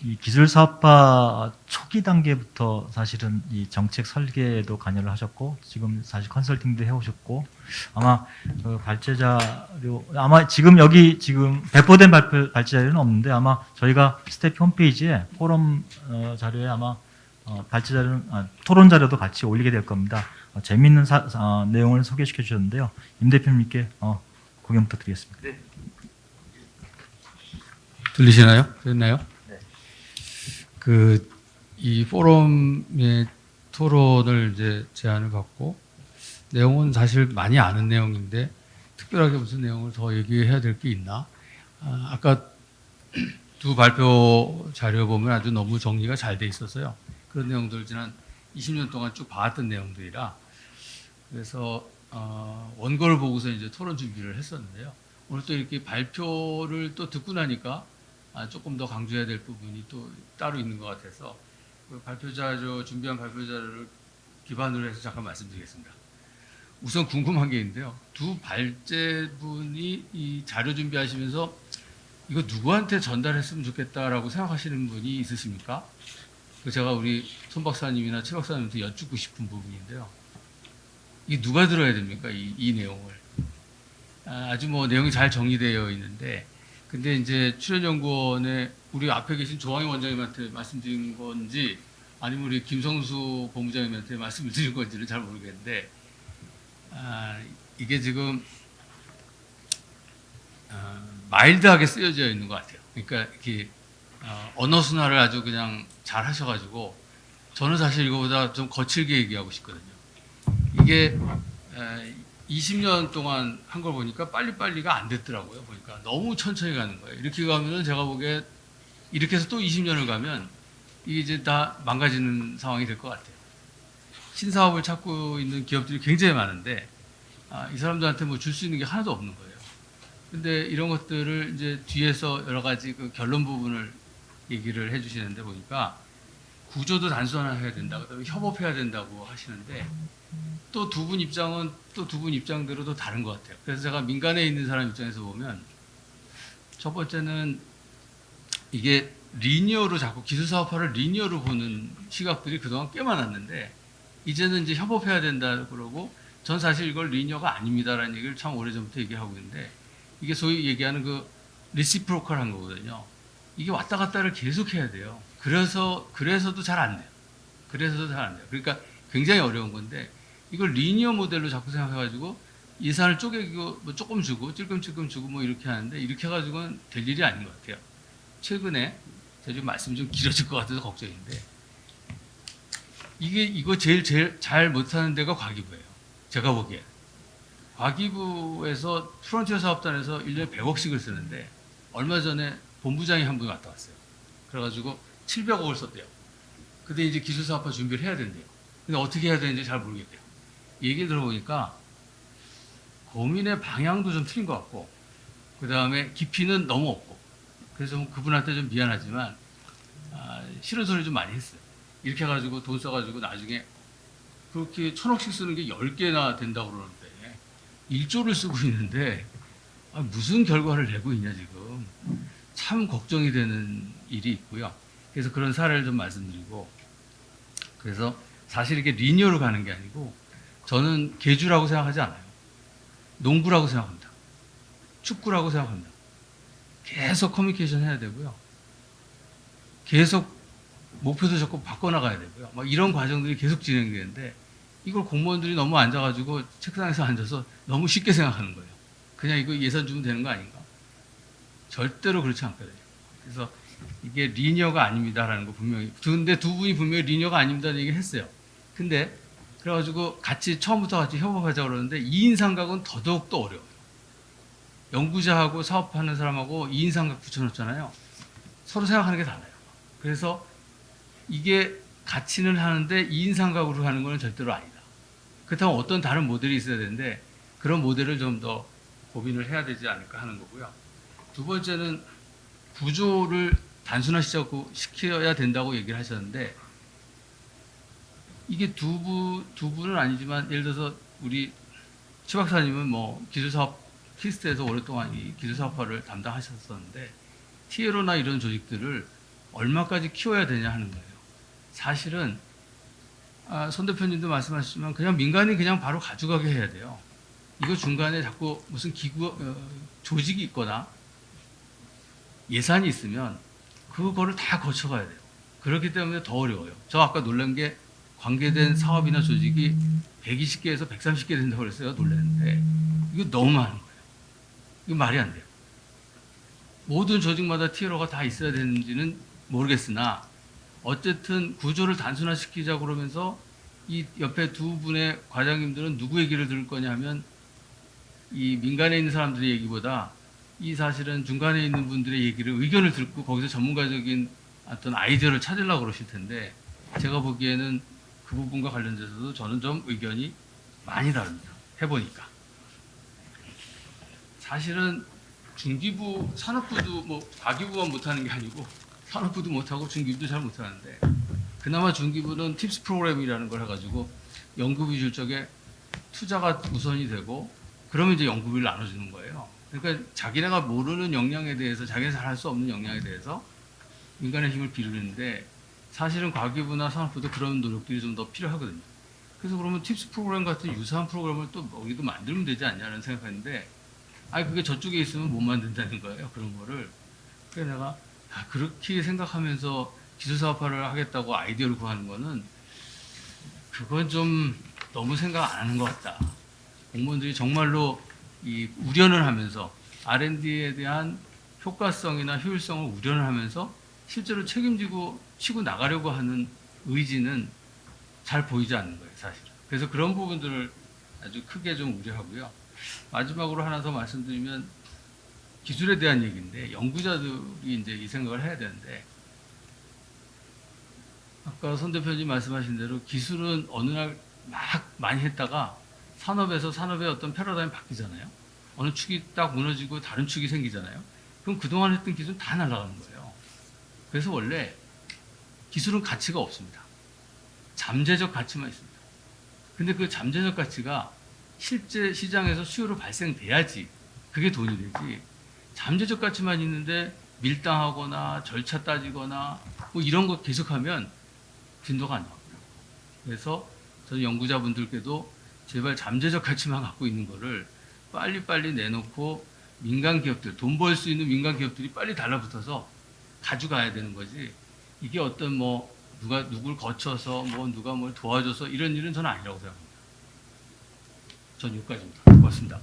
이 기술 사업화 초기 단계부터 사실은 이 정책 설계에도 관여를 하셨고 지금 사실 컨설팅도 해오셨고 아마 그 발제 자료 아마 지금 여기 지금 배포된 발제 자료는 없는데 아마 저희가 스태프 홈페이지에 포럼 자료에 아마 발제 자료 토론 자료도 같이 올리게 될 겁니다. 재미있는 내용을 소개시켜 주셨는데요. 임 대표님께 구경 부탁드리겠습니다. 네. 들리시나요? 됐나요? 네. 이 포럼의 토론을 이제 제안을 받고 내용은 사실 많이 아는 내용인데 특별하게 무슨 내용을 더 얘기해야 될 게 있나? 아까 두 발표 자료 보면 아주 너무 정리가 잘 돼 있었어요. 그런 내용들 지난 20년 동안 쭉 봐왔던 내용들이라 그래서 원고를 보고서 이제 토론 준비를 했었는데요. 오늘 또 이렇게 발표를 또 듣고 나니까 조금 더 강조해야 될 부분이 또 따로 있는 것 같아서 그 준비한 발표 자료를 기반으로 해서 잠깐 말씀드리겠습니다. 우선 궁금한 게 있는데요. 두 발제분이 이 자료 준비하시면서 이거 누구한테 전달했으면 좋겠다라고 생각하시는 분이 있으십니까? 제가 우리 손 박사님이나 최 박사님한테 여쭙고 싶은 부분인데요. 이게 누가 들어야 됩니까? 이 내용을. 아주 뭐 내용이 잘 정리되어 있는데 근데 이제 출연연구원에 우리 앞에 계신 조항희 원장님한테 말씀드린 건지 아니면 우리 김성수 본부장님한테 말씀을 드린 건지는 잘 모르겠는데 이게 지금 마일드하게 쓰여져 있는 것 같아요. 그러니까 이렇게 언어 순화를 아주 그냥 잘 하셔가지고 저는 사실 이거보다 좀 거칠게 얘기하고 싶거든요. 이게 20년 동안 한 걸 보니까 빨리빨리가 안 됐더라고요. 보니까 너무 천천히 가는 거예요. 이렇게 가면은 제가 보기에 이렇게 해서 또 20년을 가면 이게 이제 다 망가지는 상황이 될 것 같아요. 신사업을 찾고 있는 기업들이 굉장히 많은데 이 사람들한테 뭐 줄 수 있는 게 하나도 없는 거예요. 근데 이런 것들을 이제 뒤에서 여러 가지 그 결론 부분을 얘기를 해주시는데 보니까 구조도 단순화해야 된다. 그다음에 협업해야 된다고 하시는데 또 두 분 입장은 또 두 분 입장대로도 다른 것 같아요. 그래서 제가 민간에 있는 사람 입장에서 보면 첫 번째는 이게 리니어로 자꾸 기술 사업화를 리니어로 보는 시각들이 그동안 꽤 많았는데 이제는 이제 협업해야 된다 그러고 전 사실 이걸 리니어가 아닙니다라는 얘기를 참 오래전부터 얘기하고 있는데 이게 소위 얘기하는 그 리시프로컬한 거거든요. 이게 왔다 갔다를 계속 해야 돼요. 그래서도 잘 안 돼요. 그러니까 굉장히 어려운 건데 이걸 리니어 모델로 자꾸 생각해가지고 예산을 쪼개고 뭐 조금 주고 찔끔찔끔 주고 뭐 이렇게 하는데 이렇게 해가지고는 될 일이 아닌 것 같아요. 최근에 제가 좀 말씀이 좀 길어질 것 같아서 걱정인데 이거 제일 잘 못하는 데가 과기부예요. 제가 보기에. 과기부에서 프론티어 사업단에서 1년에 100억씩을 쓰는데 얼마 전에 본부장이 한 분이 왔다 갔어요. 그래가지고 700억을 썼대요. 근데 이제 기술사업화 준비를 해야 된대요. 근데 어떻게 해야 되는지 잘 모르겠대요. 얘기를 들어보니까 고민의 방향도 좀 틀린 것 같고, 그 다음에 깊이는 너무 없고, 그래서 그분한테 좀 미안하지만 싫은 소리 좀 많이 했어요. 이렇게 해가지고 돈 써가지고 나중에 그렇게 1,000억씩 쓰는 게 10개나 된다고 그러는데 1조를 쓰고 있는데 무슨 결과를 내고 있냐 지금. 참 걱정이 되는 일이 있고요. 그래서 그런 사례를 좀 말씀드리고, 그래서 사실 이게 리니어로 가는 게 아니고 저는 계주라고 생각하지 않아요. 농구라고 생각합니다. 축구라고 생각합니다. 계속 커뮤니케이션 해야 되고요. 계속 목표도 자꾸 바꿔나가야 되고요. 막 이런 과정들이 계속 진행되는데 이걸 공무원들이 너무 앉아가지고 책상에서 앉아서 너무 쉽게 생각하는 거예요. 그냥 이거 예산 주면 되는 거 아닌가? 절대로 그렇지 않거든요. 그래서 이게 리니어가 아닙니다라는 거 분명히. 근데 두 분이 분명히 리니어가 아닙니다는 얘기를 했어요. 근데 그래가지고 같이 처음부터 같이 협업하자고 그러는데 2인 삼각은 더더욱 또 어려워요. 연구자하고 사업하는 사람하고 2인 삼각 붙여놓잖아요. 서로 생각하는 게 달라요. 그래서 이게 같이는 하는데 2인 삼각으로 하는 거는 절대로 아니다. 그렇다면 어떤 다른 모델이 있어야 되는데 그런 모델을 좀 더 고민을 해야 되지 않을까 하는 거고요. 두 번째는 구조를 단순화시켜야 된다고 얘기를 하셨는데 이게 두 분은 아니지만 예를 들어서 우리 최 박사님은 뭐 기술사업 키스트에서 오랫동안 이 기술사업화를 담당하셨었는데 TLO나 이런 조직들을 얼마까지 키워야 되냐 하는 거예요. 사실은 손 대표님도 말씀하셨지만 그냥 민간이 그냥 바로 가져가게 해야 돼요. 이거 중간에 자꾸 무슨 기구 조직이 있거나 예산이 있으면 그거를 다 거쳐가야 돼요. 그렇기 때문에 더 어려워요. 저 아까 놀란 게 관계된 사업이나 조직이 120개에서 130개 된다고 그랬어요. 놀랐는데 이거 너무 많은 거예요. 이거 말이 안 돼요. 모든 조직마다 TLO가 다 있어야 되는지는 모르겠으나 어쨌든 구조를 단순화시키자 그러면서 이 옆에 두 분의 과장님들은 누구 얘기를 들을 거냐 하면 이 민간에 있는 사람들의 얘기보다 이 사실은 중간에 있는 분들의 얘기를 의견을 듣고 거기서 전문가적인 어떤 아이디어를 찾으려고 그러실 텐데 제가 보기에는 그 부분과 관련돼서도 저는 좀 의견이 많이 다릅니다. 해보니까. 사실은 중기부, 산업부도 뭐 과기부만 못하는 게 아니고 산업부도 못하고 중기부도 잘 못하는데 그나마 중기부는 팁스 프로그램이라는 걸 해가지고 연구비 줄 적에 투자가 우선이 되고 그러면 이제 연구비를 나눠주는 거예요. 그러니까 자기네가 모르는 역량에 대해서 자기네 잘 할 수 없는 역량에 대해서 민간의 힘을 빌리는데 사실은 과기부나 산업부도 그런 노력들이 좀 더 필요하거든요. 그래서 그러면 팁스 프로그램 같은 유사한 프로그램을 또 우리도 만들면 되지 않냐는 생각했는데 그게 저쪽에 있으면 못 만든다는 거예요. 그런 거를. 그래서 내가 그렇게 생각하면서 기술사업화를 하겠다고 아이디어를 구하는 거는 그건 좀 너무 생각 안 하는 것 같다. 공무원들이 정말로 이 우려를 하면서 R&D에 대한 효과성이나 효율성을 우려를 하면서 실제로 책임지고 치고 나가려고 하는 의지는 잘 보이지 않는 거예요, 사실. 그래서 그런 부분들을 아주 크게 좀 우려하고요. 마지막으로 하나 더 말씀드리면 기술에 대한 얘기인데 연구자들이 이제 이 생각을 해야 되는데 아까 손 대표님 말씀하신 대로 기술은 어느 날 막 많이 했다가 산업의 어떤 패러다임이 바뀌잖아요. 어느 축이 딱 무너지고 다른 축이 생기잖아요. 그럼 그동안 했던 기술은 다 날아가는 거예요. 그래서 원래 기술은 가치가 없습니다. 잠재적 가치만 있습니다. 근데 그 잠재적 가치가 실제 시장에서 수요로 발생돼야지 그게 돈이 되지. 잠재적 가치만 있는데 밀당하거나 절차 따지거나 뭐 이런 거 계속하면 진도가 안 나와요. 그래서 저는 연구자분들께도 제발 잠재적 가치만 갖고 있는 거를 빨리빨리 내놓고 민간 기업들, 돈 벌 수 있는 민간 기업들이 빨리 달라붙어서 가져가야 되는 거지. 이게 어떤 뭐 누가 누굴 거쳐서 뭐 누가 뭘 도와줘서 이런 일은 저는 아니라고 생각합니다. 전 여기까지입니다. 고맙습니다.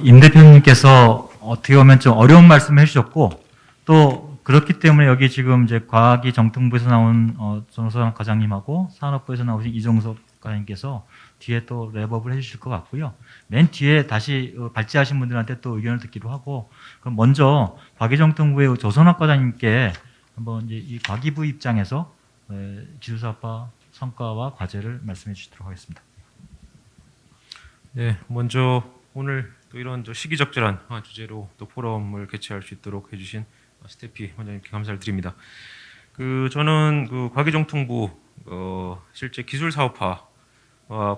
임 대표님께서 어떻게 보면 좀 어려운 말씀을 해주셨고 또 그렇기 때문에 여기 지금 이제 과학이 정통부에서 나온 정서학 과장님하고 산업부에서 나오신 이종석 과장님께서 뒤에 또 랩업을 해주실 것 같고요. 맨 뒤에 다시 발제하신 분들한테 또 의견을 듣기로 하고, 그럼 먼저 과기정통부의 조선학 과장님께 한번 이제 이 과기부 입장에서 기술사업화 성과와 과제를 말씀해 주시도록 하겠습니다. 네, 먼저 오늘 또 이런 시기적절한 주제로 또 포럼을 개최할 수 있도록 해주신 스태피 원장님께 감사를 드립니다. 저는 과기정통부 실제 기술사업화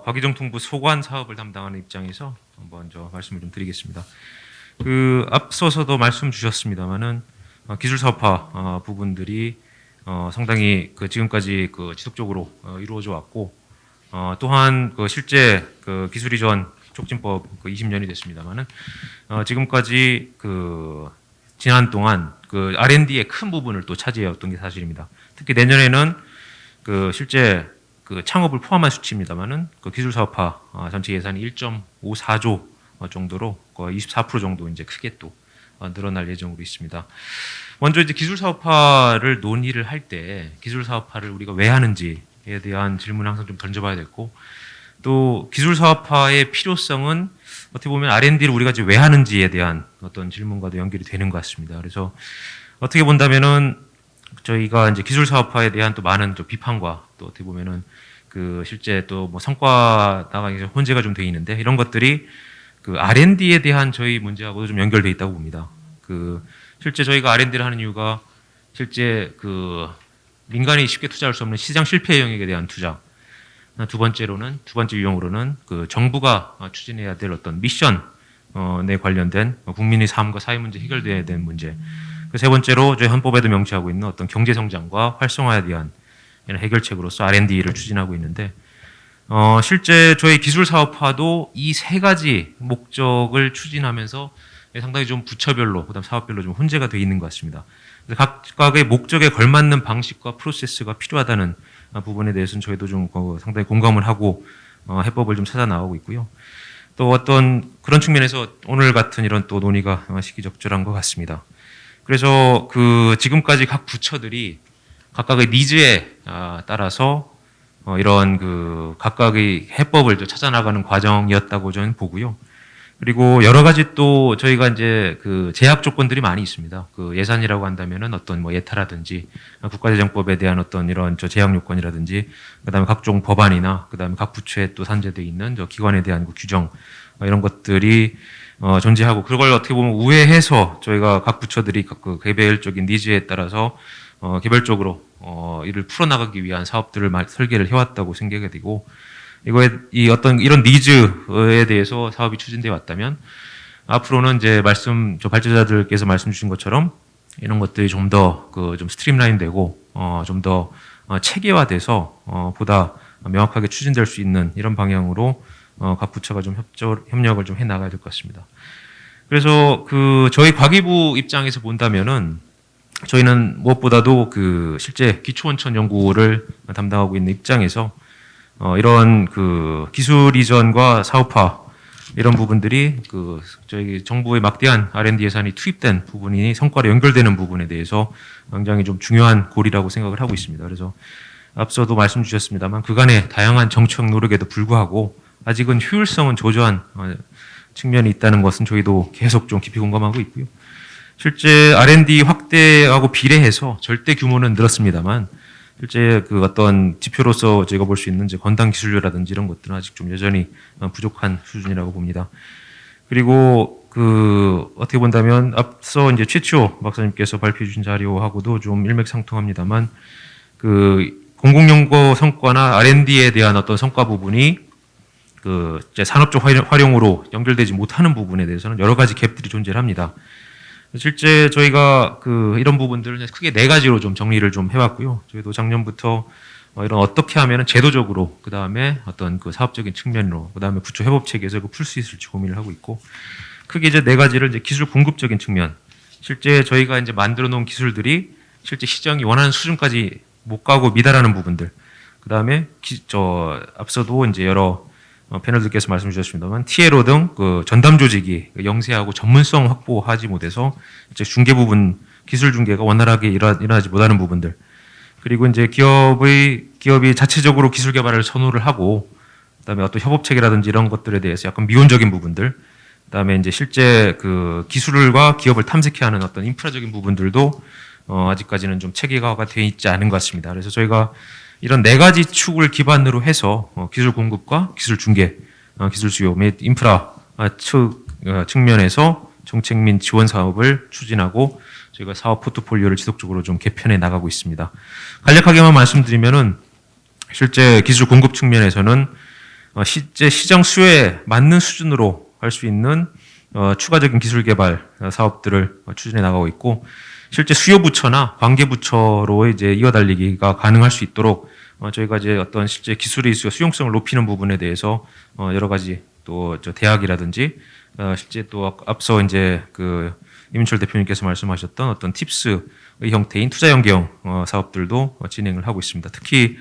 과기정통부 소관 사업을 담당하는 입장에서 먼저 말씀을 좀 드리겠습니다. 앞서서도 말씀 주셨습니다만은 기술사업화 부분들이 상당히 지금까지 지속적으로 이루어져 왔고, 또한 실제 기술 이전 촉진법 20년이 됐습니다만은 지금까지 지난 동안 R&D의 큰 부분을 또 차지해왔던 게 사실입니다. 특히 내년에는 실제 창업을 포함한 수치입니다만은 기술사업화 전체 예산이 1.54조 정도로 거의 24% 정도 이제 크게 또 늘어날 예정으로 있습니다. 먼저 이제 기술사업화를 논의를 할 때 기술사업화를 우리가 왜 하는지에 대한 질문을 항상 좀 던져봐야 되고, 또 기술사업화의 필요성은 어떻게 보면 R&D를 우리가 이제 왜 하는지에 대한 어떤 질문과도 연결이 되는 것 같습니다. 그래서 어떻게 본다면은 저희가 이제 기술사업화에 대한 또 많은 또 비판과 또 어떻게 보면은 실제 또 뭐 성과가 혼재가 좀 돼 있는데, 이런 것들이 R&D에 대한 저희 문제하고도 좀 연결돼 있다고 봅니다. 실제 저희가 R&D를 하는 이유가 실제 민간이 쉽게 투자할 수 없는 시장 실패 영역에 대한 투자. 두 번째 유형으로는 정부가 추진해야 될 어떤 미션에 관련된 국민의 삶과 사회 문제 해결돼야 되는 문제. 세 번째로 저희 헌법에도 명시하고 있는 어떤 경제 성장과 활성화에 대한 이런 해결책으로서 R&D를 추진하고 있는데, 실제 저희 기술 사업화도 이 세 가지 목적을 추진하면서 상당히 좀 부처별로, 그다음 사업별로 좀 혼재가 되어 있는 것 같습니다. 각각의 목적에 걸맞는 방식과 프로세스가 필요하다는 부분에 대해서는 저희도 좀 상당히 공감을 하고 해법을 좀 찾아 나가고 있고요. 또 어떤 그런 측면에서 오늘 같은 이런 또 논의가 시기적절한 것 같습니다. 그래서 지금까지 각 부처들이 각각의 니즈에 따라서 이런 각각의 해법을 찾아 나가는 과정이었다고 저는 보고요. 그리고 여러 가지 또 저희가 이제 제약 조건들이 많이 있습니다. 예산이라고 한다면은 어떤 뭐 예타라든지 국가재정법에 대한 어떤 이런 제약 요건이라든지, 그다음에 각종 법안이나 그다음에 각 부처에 또 산재되어 있는 기관에 대한 규정 이런 것들이 존재하고, 그걸 어떻게 보면 우회해서 저희가 각 부처들이 개별적인 니즈에 따라서 개별적으로 이를 풀어나가기 위한 사업들을 설계를 해왔다고 생각이 되고, 어떤 이런 니즈에 대해서 사업이 추진되어 왔다면 앞으로는 이제 발제자들께서 말씀 주신 것처럼 이런 것들이 좀 더 좀 스트림라인되고 좀 더 체계화돼서 보다 명확하게 추진될 수 있는 이런 방향으로 각 부처가 좀 협력을 좀 해 나가야 될 것 같습니다. 그래서 저희 과기부 입장에서 본다면은 저희는 무엇보다도 실제 기초원천 연구를 담당하고 있는 입장에서 이런 기술 이전과 사업화 이런 부분들이 저희 정부의 막대한 R&D 예산이 투입된 부분이 성과로 연결되는 부분에 대해서 굉장히 좀 중요한 고리라고 생각을 하고 있습니다. 그래서 앞서도 말씀 주셨습니다만 그간의 다양한 정책 노력에도 불구하고 아직은 효율성은 저조한 측면이 있다는 것은 저희도 계속 좀 깊이 공감하고 있고요. 실제 R&D 확대하고 비례해서 절대 규모는 늘었습니다만 실제 어떤 지표로서 저희가 볼 수 있는 건당 기술료라든지 이런 것들은 아직 좀 여전히 부족한 수준이라고 봅니다. 그리고 어떻게 본다면 앞서 이제 최치호 박사님께서 발표해 주신 자료하고도 좀 일맥상통합니다만 공공연구 성과나 R&D에 대한 어떤 성과 부분이 이제 산업적 활용으로 연결되지 못하는 부분에 대해서는 여러 가지 갭들이 존재합니다. 실제 저희가 이런 부분들을 크게 네 가지로 좀 정리를 좀 해왔고요. 저희도 작년부터 이런 어떻게 하면은 제도적으로, 그 다음에 어떤 사업적인 측면으로, 그 다음에 부처 협업 체계에서 풀 수 있을지 고민을 하고 있고, 크게 이제 네 가지를 이제 기술 공급적인 측면, 실제 저희가 이제 만들어 놓은 기술들이 실제 시장이 원하는 수준까지 못 가고 미달하는 부분들, 그 다음에 앞서도 이제 여러 패널들께서 말씀 주셨습니다만 TLO 등 전담 조직이 영세하고 전문성 확보하지 못해서 이제 중개 부분 기술 중개가 원활하게 일어나지 못하는 부분들, 그리고 이제 기업이 자체적으로 기술 개발을 선호를 하고, 그다음에 어떤 협업 체계라든지 이런 것들에 대해서 약간 미온적인 부분들, 그다음에 이제 실제 그 기술과 기업을 탐색해야 하는 어떤 인프라적인 부분들도 아직까지는 좀 체계화가 되어 있지 않은 것 같습니다. 그래서 저희가 이런 네 가지 축을 기반으로 해서 기술 공급과 기술 중개, 기술 수요 및 인프라 측면에서 정책 및 지원 사업을 추진하고 저희가 사업 포트폴리오를 지속적으로 좀 개편해 나가고 있습니다. 간략하게만 말씀드리면은 실제 기술 공급 측면에서는 실제 시장 수요에 맞는 수준으로 할 수 있는 추가적인 기술 개발 사업들을 추진해 나가고 있고, 실제 수요 부처나 관계 부처로 이제 이어달리기가 가능할 수 있도록 저희가 이제 어떤 실제 기술의 수용성을 높이는 부분에 대해서 여러 가지 또 대학이라든지 실제 또 앞서 이제 그 이민철 대표님께서 말씀하셨던 어떤 팁스의 형태인 투자 연계형 사업들도 진행을 하고 있습니다. 특히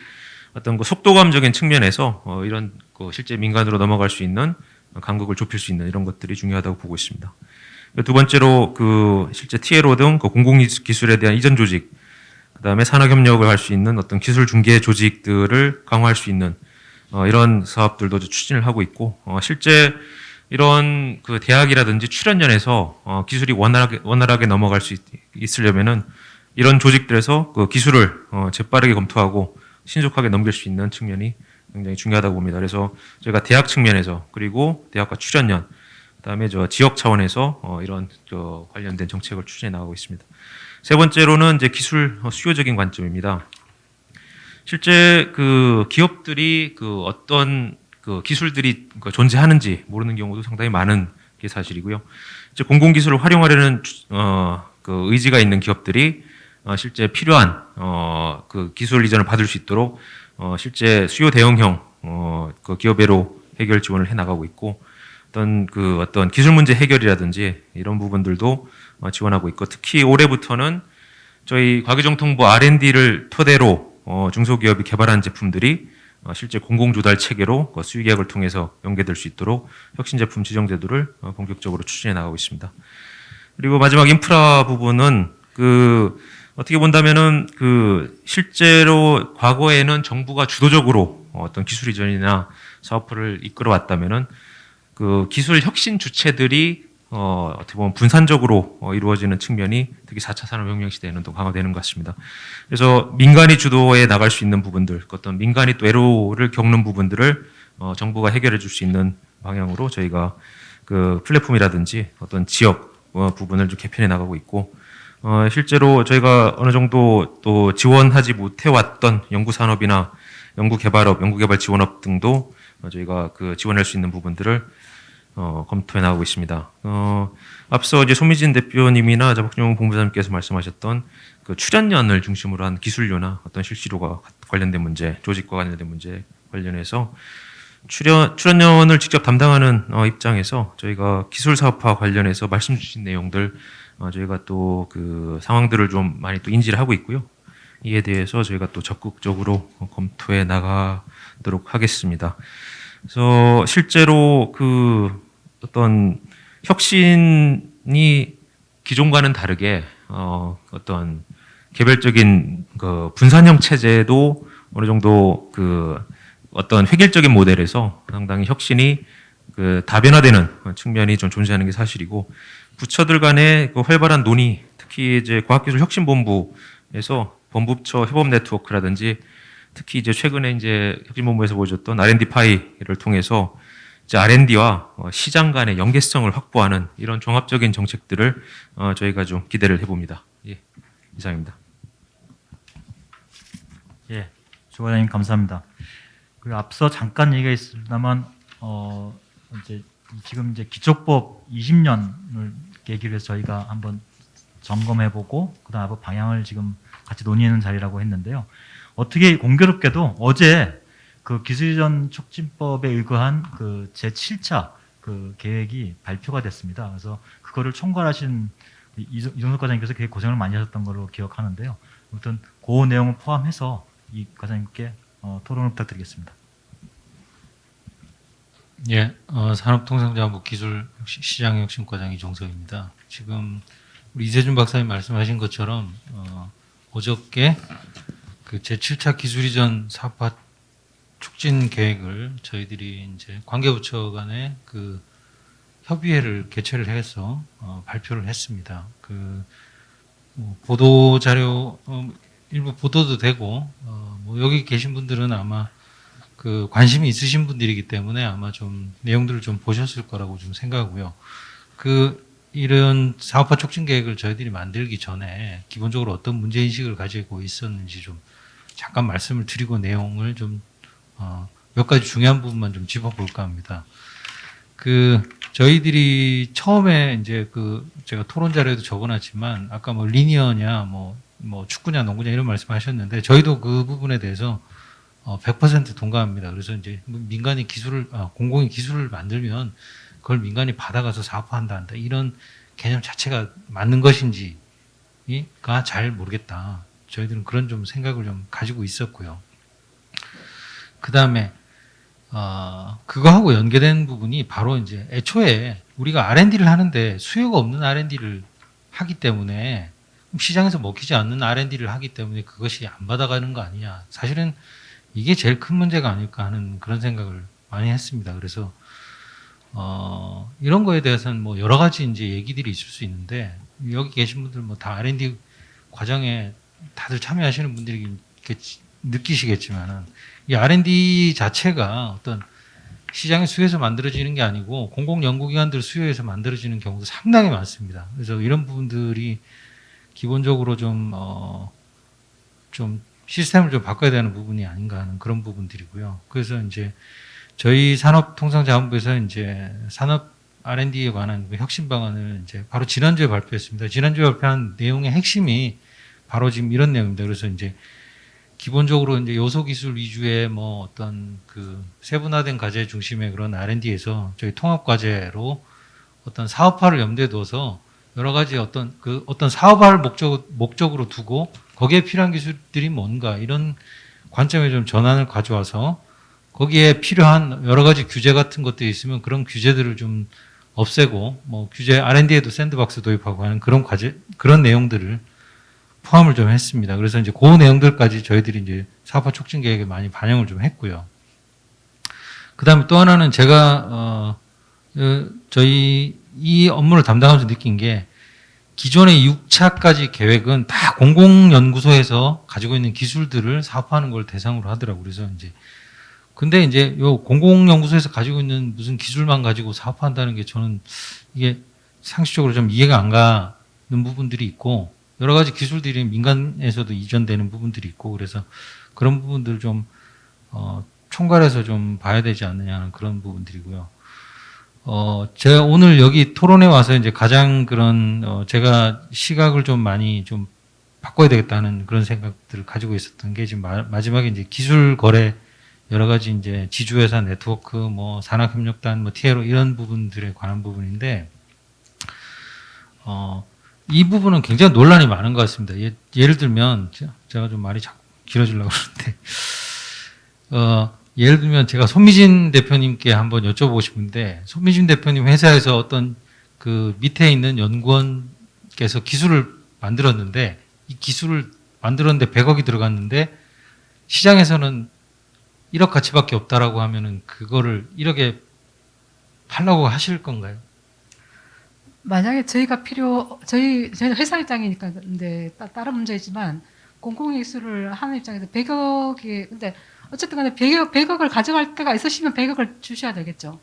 어떤 그 속도감적인 측면에서 이런 그 실제 민간으로 넘어갈 수 있는 간극을 좁힐 수 있는 이런 것들이 중요하다고 보고 있습니다. 두 번째로 그 실제 TLO 등 그 공공기술에 대한 이전 조직, 그다음에 산학협력을 할 수 있는 어떤 기술 중개 조직들을 강화할 수 있는 이런 사업들도 추진을 하고 있고, 실제 이런 그 대학이라든지 출연연에서 기술이 원활하게 넘어갈 수 있으려면은 이런 조직들에서 그 기술을 재빠르게 검토하고 신속하게 넘길 수 있는 측면이 굉장히 중요하다고 봅니다. 그래서 저희가 대학 측면에서, 그리고 대학과 출연연, 그다음에 지역 차원에서 이런 관련된 정책을 추진해 나가고 있습니다. 세 번째로는 이제 기술 수요적인 관점입니다. 실제 그 기업들이 그 어떤 그 기술들이 존재하는지 모르는 경우도 상당히 많은 게 사실이고요. 이제 공공기술을 활용하려는 그 의지가 있는 기업들이 실제 필요한 그 기술 이전을 받을 수 있도록 실제 수요 대응형 그 기업애로 해결 지원을 해 나가고 있고, 어떤 기술 문제 해결이라든지 이런 부분들도 지원하고 있고, 특히 올해부터는 저희 과기정통부 R&D를 토대로 중소기업이 개발한 제품들이 실제 공공조달 체계로 수의계약을 통해서 연계될 수 있도록 혁신제품 지정 제도를 본격적으로 추진해 나가고 있습니다. 그리고 마지막 인프라 부분은 어떻게 본다면은 실제로 과거에는 정부가 주도적으로 어떤 기술 이전이나 사업을 이끌어 왔다면은 그 기술 혁신 주체들이 어떻게 보면 분산적으로 이루어지는 측면이 특히 4차 산업혁명 시대에는 또 강화되는 것 같습니다. 그래서 민간이 주도해 나갈 수 있는 부분들, 어떤 민간이 또 애로를 겪는 부분들을 정부가 해결해 줄 수 있는 방향으로 저희가 그 플랫폼이라든지 어떤 지역 부분을 좀 개편해 나가고 있고, 실제로 저희가 어느 정도 또 지원하지 못해왔던 연구산업이나 연구개발업, 연구개발 지원업 등도 저희가 그 지원할 수 있는 부분들을 검토해 나가고 있습니다. 앞서 이제 손미진 대표님이나 박준용 본부장님께서 말씀하셨던 그 출연연을 중심으로 한 기술료나 어떤 실시료가 관련된 문제, 조직과 관련된 문제 관련해서 출연연을 직접 담당하는 입장에서 저희가 기술 사업화 관련해서 말씀 주신 내용들 저희가 또 그 상황들을 좀 많이 또 인지를 하고 있고요. 이에 대해서 저희가 또 적극적으로 검토해 나가도록 하겠습니다. 그래서 실제로 그 어떤 혁신이 기존과는 다르게 어떤 개별적인 그 분산형 체제도 어느 정도 그 어떤 획일적인 모델에서 상당히 혁신이 그 다변화되는 측면이 좀 존재하는 게 사실이고, 부처들 간의 그 활발한 논의, 특히 이제 과학기술혁신본부에서 범부처 협업 네트워크라든지 특히 이제 최근에 이제 혁신본부에서 보여줬던 R&D 파이를 통해서 이제 R&D와 시장 간의 연계성을 확보하는 이런 종합적인 정책들을 저희가 좀 기대를 해봅니다. 예, 이상입니다. 예, 조 과장님 감사합니다. 그 앞서 잠깐 얘기가 있습니다만 이제 지금 이제 기초법 20년을 계기로 해서 저희가 한번 점검해보고 그다음 앞으로 방향을 지금 같이 논의하는 자리라고 했는데요. 어떻게 공교롭게도 어제 그 기술이전 촉진법에 의거한 그 제7차 그 계획이 발표가 됐습니다. 그래서 그거를 총괄하신 이종석 과장님께서 되게 고생을 많이 하셨던 걸로 기억하는데요. 아무튼 그 내용을 포함해서 이 과장님께 토론을 부탁드리겠습니다. 예, 산업통상자원부 기술시장혁신과장 이종석입니다. 지금 우리 이세준 박사님 말씀하신 것처럼 어저께 그 제7차 기술이전 사업화 촉진 계획을 저희들이 이제 관계부처 간에 그 협의회를 개최를 해서 발표를 했습니다. 보도 자료 일부 보도도 되고 뭐 여기 계신 분들은 아마 그 관심이 있으신 분들이기 때문에 아마 좀 내용들을 좀 보셨을 거라고 좀 생각하고요. 이런 사업화 촉진 계획을 저희들이 만들기 전에 기본적으로 어떤 문제 인식을 가지고 있었는지 좀 잠깐 말씀을 드리고 내용을 좀 몇 가지 중요한 부분만 좀 짚어볼까 합니다. 저희들이 처음에 이제 제가 토론 자료에도 적어놨지만 아까 뭐 리니어냐 뭐 축구냐 농구냐 이런 말씀하셨는데 저희도 그 부분에 대해서 100% 동감합니다. 그래서 이제 민간이 공공이 기술을 만들면 그걸 민간이 받아가서 사업화한다 이런 개념 자체가 맞는 것인지가 잘 모르겠다. 저희들은 그런 좀 생각을 좀 가지고 있었고요. 그 다음에 그거하고 연계된 부분이 바로 이제 애초에 우리가 R&D를 하는데 수요가 없는 R&D를 하기 때문에 시장에서 먹히지 않는 R&D를 하기 때문에 그것이 안 받아가는 거 아니냐. 사실은 이게 제일 큰 문제가 아닐까 하는 그런 생각을 많이 했습니다. 그래서 이런 거에 대해서는 뭐 여러 가지 이제 얘기들이 있을 수 있는데 여기 계신 분들 뭐 다 R&D 과정에 다들 참여하시는 분들이 느끼시겠지만은 이 R&D 자체가 어떤 시장의 수요에서 만들어지는 게 아니고 공공연구기관들 수요에서 만들어지는 경우도 상당히 많습니다. 그래서 이런 부분들이 기본적으로 좀 시스템을 좀 바꿔야 되는 부분이 아닌가 하는 그런 부분들이고요. 그래서 이제 저희 산업통상자원부에서 이제 산업 R&D에 관한 혁신 방안을 이제 바로 지난주에 발표했습니다. 지난주에 발표한 내용의 핵심이 바로 지금 이런 내용입니다. 그래서 이제 기본적으로 이제 요소 기술 위주의 뭐 어떤 세분화된 과제 중심의 그런 R&D에서 저희 통합 과제로 어떤 사업화를 염두에 둬서 여러 가지 어떤 사업화를 목적으로 두고 거기에 필요한 기술들이 뭔가 이런 관점에 좀 전환을 가져와서 거기에 필요한 여러 가지 규제 같은 것들이 있으면 그런 규제들을 좀 없애고 뭐 규제 R&D에도 샌드박스 도입하고 하는 그런 과제 그런 내용들을 포함을 좀 했습니다. 그래서 이제 그 내용들까지 저희들이 이제 사업화 촉진 계획에 많이 반영을 좀 했고요. 그 다음에 또 하나는 제가, 저희 이 업무를 담당하면서 느낀 게 기존의 6차까지 계획은 다 공공연구소에서 가지고 있는 기술들을 사업화하는 걸 대상으로 하더라고요. 그래서 이제 근데 이제 요 공공연구소에서 가지고 있는 무슨 기술만 가지고 사업화한다는 게 저는 이게 상식적으로 좀 이해가 안 가는 부분들이 있고 여러 가지 기술들이 민간에서도 이전되는 부분들이 있고 그래서 그런 부분들 좀 총괄해서 좀 봐야 되지 않느냐 하는 그런 부분들이고요. 제가 오늘 여기 토론에 와서 이제 가장 그런 제가 시각을 좀 많이 좀 바꿔야 되겠다는 그런 생각들을 가지고 있었던 게 지금 마지막에 이제 기술 거래 여러 가지 이제 지주회사 네트워크 뭐 산학협력단 뭐 TLO 이런 부분들에 관한 부분인데 이 부분은 굉장히 논란이 많은 것 같습니다. 예를 들면 제가 좀 말이 자꾸 길어지려고 그러는데 예를 들면 제가 손미진 대표님께 한번 여쭤보고 싶은데 손미진 대표님 회사에서 어떤 그 밑에 있는 연구원께서 기술을 만들었는데 이 기술을 만들었는데 100억이 들어갔는데 시장에서는 1억 가치밖에 없다라고 하면은 그거를 1억에 팔라고 하실 건가요? 만약에 저희 회사 입장이니까 근데 다른 문제이지만 공공기술을 하는 입장에서 100억이 근데 어쨌든 간에 100억을 가져갈 때가 있으시면 100억을 주셔야 되겠죠.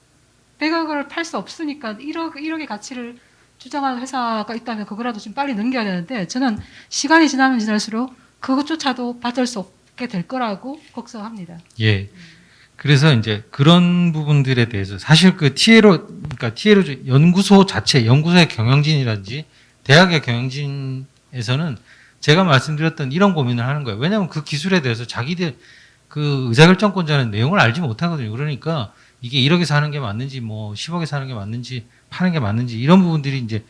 100억을 팔 수 없으니까 1억의 가치를 주장하는 회사가 있다면 그거라도 좀 빨리 넘겨야 되는데 저는 시간이 지나면 지날수록 그것조차도 받을 수 없게 될 거라고 걱정합니다. 예. 그래서 이제 그런 부분들에 대해서 사실 그 TLO 연구소 자체, 연구소의 경영진이라든지 대학의 경영진에서는 제가 말씀드렸던 이런 고민을 하는 거예요. 왜냐하면 그 기술에 대해서 자기들 그 의사결정권자는 내용을 알지 못하거든요. 그러니까 이게 1억에서 하는 게 맞는지 뭐 10억에서 하는 게 맞는지 파는 게 맞는지 이런 부분들이 이제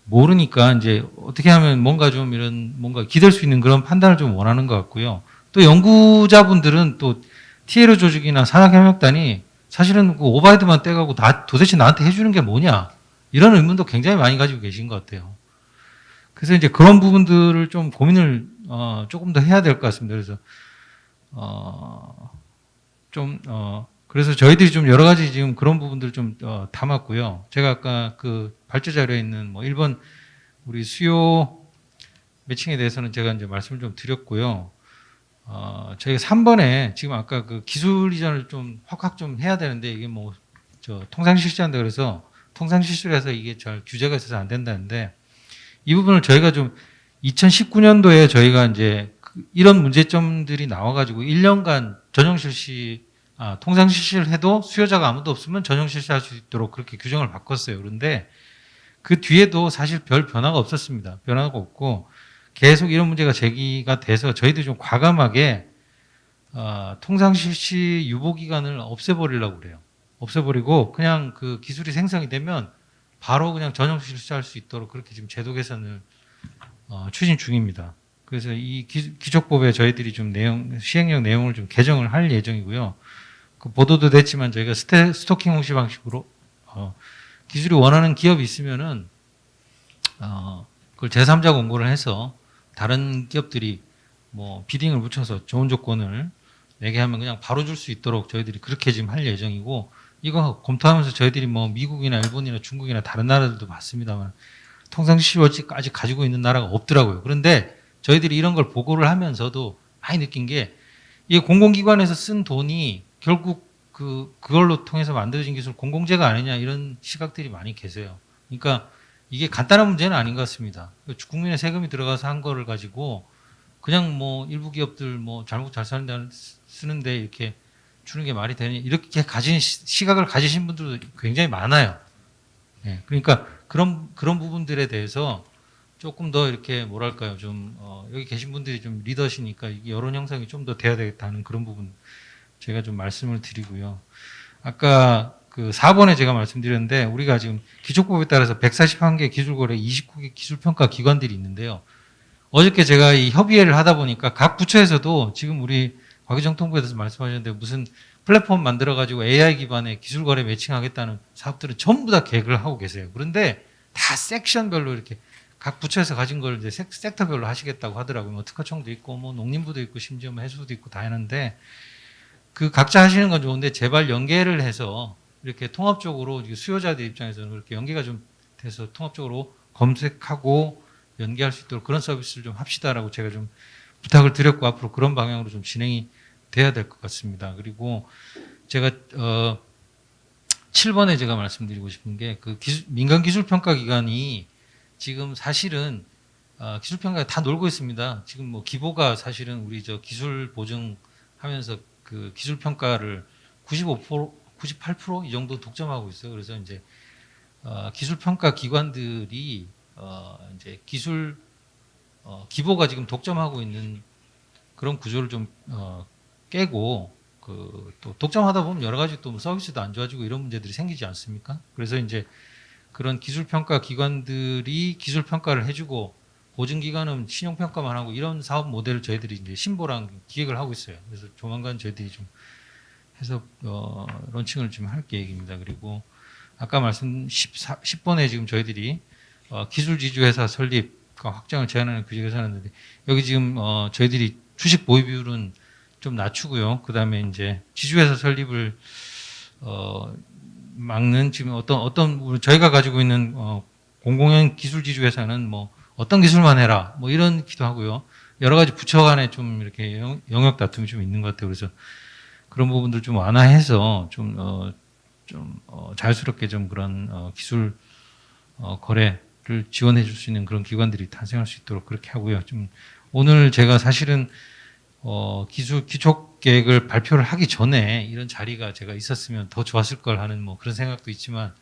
모르니까 이제 어떻게 하면 뭔가 좀 이런 뭔가 기댈 수 있는 그런 판단을 좀 원하는 것 같고요. 또 연구자분들은 또 TLO 조직이나 산학협력단이 사실은 그 오바이드만 떼가고 도대체 나한테 해주는 게 뭐냐 이런 의문도 굉장히 많이 가지고 계신 것 같아요. 그래서 이제 그런 부분들을 좀 고민을 조금 더 해야 될 것 같습니다. 그래서 그래서 저희들이 좀 여러 가지 지금 그런 부분들 좀 담았고요. 제가 아까 그 발제 자료에 있는 뭐 1번 우리 수요 매칭에 대해서는 제가 이제 말씀을 좀 드렸고요. 저희가 3번에 지금 아까 그 기술 이전을 좀 확 좀 해야 되는데 이게 뭐 통상 실시한다 그래서 통상 실시를 해서 이게 잘 규제가 있어서 안 된다는데 이 부분을 저희가 좀 2019년도에 저희가 이제 이런 문제점들이 나와가지고 1년간 전용 실시, 통상 실시를 해도 수요자가 아무도 없으면 전용 실시할 수 있도록 그렇게 규정을 바꿨어요. 그런데 그 뒤에도 사실 별 변화가 없었습니다. 변화가 없고 계속 이런 문제가 제기가 돼서 저희도 좀 과감하게 통상 실시 유보 기간을 없애버리려고 그래요. 없애버리고 그냥 그 기술이 생성이 되면 바로 그냥 전용 실시할 수 있도록 그렇게 지금 제도 개선을 추진 중입니다. 그래서 이 기족법에 저희들이 좀 시행령 내용을 좀 개정을 할 예정이고요. 그 보도도 됐지만 저희가 스토킹 홍시 방식으로 기술이 원하는 기업이 있으면은 그걸 제3자 공고를 해서 다른 기업들이 뭐 비딩을 붙여서 좋은 조건을 내게 하면 그냥 바로 줄 수 있도록 저희들이 그렇게 지금 할 예정이고 이거 검토하면서 저희들이 뭐 미국이나 일본이나 중국이나 다른 나라들도 봤습니다만 통상 실시까지 가지고 있는 나라가 없더라고요. 그런데 저희들이 이런 걸 보고를 하면서도 많이 느낀 게 이게 공공기관에서 쓴 돈이 결국 그걸로 통해서 만들어진 기술 공공재가 아니냐 이런 시각들이 많이 계세요. 그러니까 이게 간단한 문제는 아닌 것 같습니다. 국민의 세금이 들어가서 한 거를 가지고 그냥 뭐 일부 기업들 뭐 잘못 잘 쓰는데 이렇게 주는 게 말이 되니 이렇게 가진 시각을 가지신 분들도 굉장히 많아요. 네, 그러니까 그런 부분들에 대해서 조금 더 이렇게 뭐랄까요 좀 여기 계신 분들이 좀 리더시니까 여론 형성이 좀 더 돼야 되겠다는 그런 부분 제가 좀 말씀을 드리고요. 아까 그 4번에 제가 말씀드렸는데 우리가 지금 기초법에 따라서 141개 기술거래 29개 기술평가 기관들이 있는데요. 어저께 제가 이 협의회를 하다 보니까 각 부처에서도 지금 우리 과기정통부에 대해서 말씀하셨는데 무슨 플랫폼 만들어가지고 AI 기반의 기술거래 매칭하겠다는 사업들은 전부 다 계획을 하고 계세요. 그런데 다 섹션별로 이렇게 각 부처에서 가진 걸 이제 섹터별로 하시겠다고 하더라고요. 뭐 특허청도 있고 뭐 농림부도 있고 심지어 뭐 해수도 있고 다 하는데 그 각자 하시는 건 좋은데 제발 연계를 해서 이렇게 통합적으로 수요자들 입장에서는 그렇게 연계가 좀 돼서 통합적으로 검색하고 연계할 수 있도록 그런 서비스를 좀 합시다라고 제가 좀 부탁을 드렸고 앞으로 그런 방향으로 좀 진행이 돼야 될 것 같습니다. 그리고 제가 7번에 제가 말씀드리고 싶은 게 그 민간 기술 평가 기관이 지금 사실은 기술 평가에 다 놀고 있습니다. 지금 뭐 기보가 사실은 우리 기술 보증하면서 그 기술 평가를 95%, 98% 이 정도 독점하고 있어요. 그래서 이제 기술 평가 기관들이 이제 기술 기보가 지금 독점하고 있는 그런 구조를 좀 깨고 또 독점하다 보면 여러 가지 또 서비스도 안 좋아지고 이런 문제들이 생기지 않습니까? 그래서 이제 그런 기술 평가 기관들이 기술 평가를 해주고 보증 기관은 신용 평가만 하고 이런 사업 모델을 저희들이 이제 신보랑 기획을 하고 있어요. 그래서 조만간 저희들이 좀 해서 런칭을 좀 할 계획입니다. 그리고 아까 말씀 10번에 지금 저희들이 기술 지주 회사 설립과 확장을 제한하는 규제가 사는데 여기 지금 저희들이 주식 보유 비율은 좀 낮추고요. 그다음에 이제 지주회사 설립을 막는 지금 어떤 저희가 가지고 있는 공공형 기술 지주회사는 뭐 어떤 기술만 해라 뭐 이런 기도 하고요. 여러 가지 부처 간에 좀 이렇게 영역 다툼이 좀 있는 것 같아요. 그래서 그런 부분들 좀 완화해서 좀 자유스럽게 좀 그런 기술 거래를 지원해 줄 수 있는 그런 기관들이 탄생할 수 있도록 그렇게 하고요. 좀 오늘 제가 사실은 기술 기초 계획을 발표를 하기 전에 이런 자리가 제가 있었으면 더 좋았을 걸 하는 뭐 그런 생각도 있지만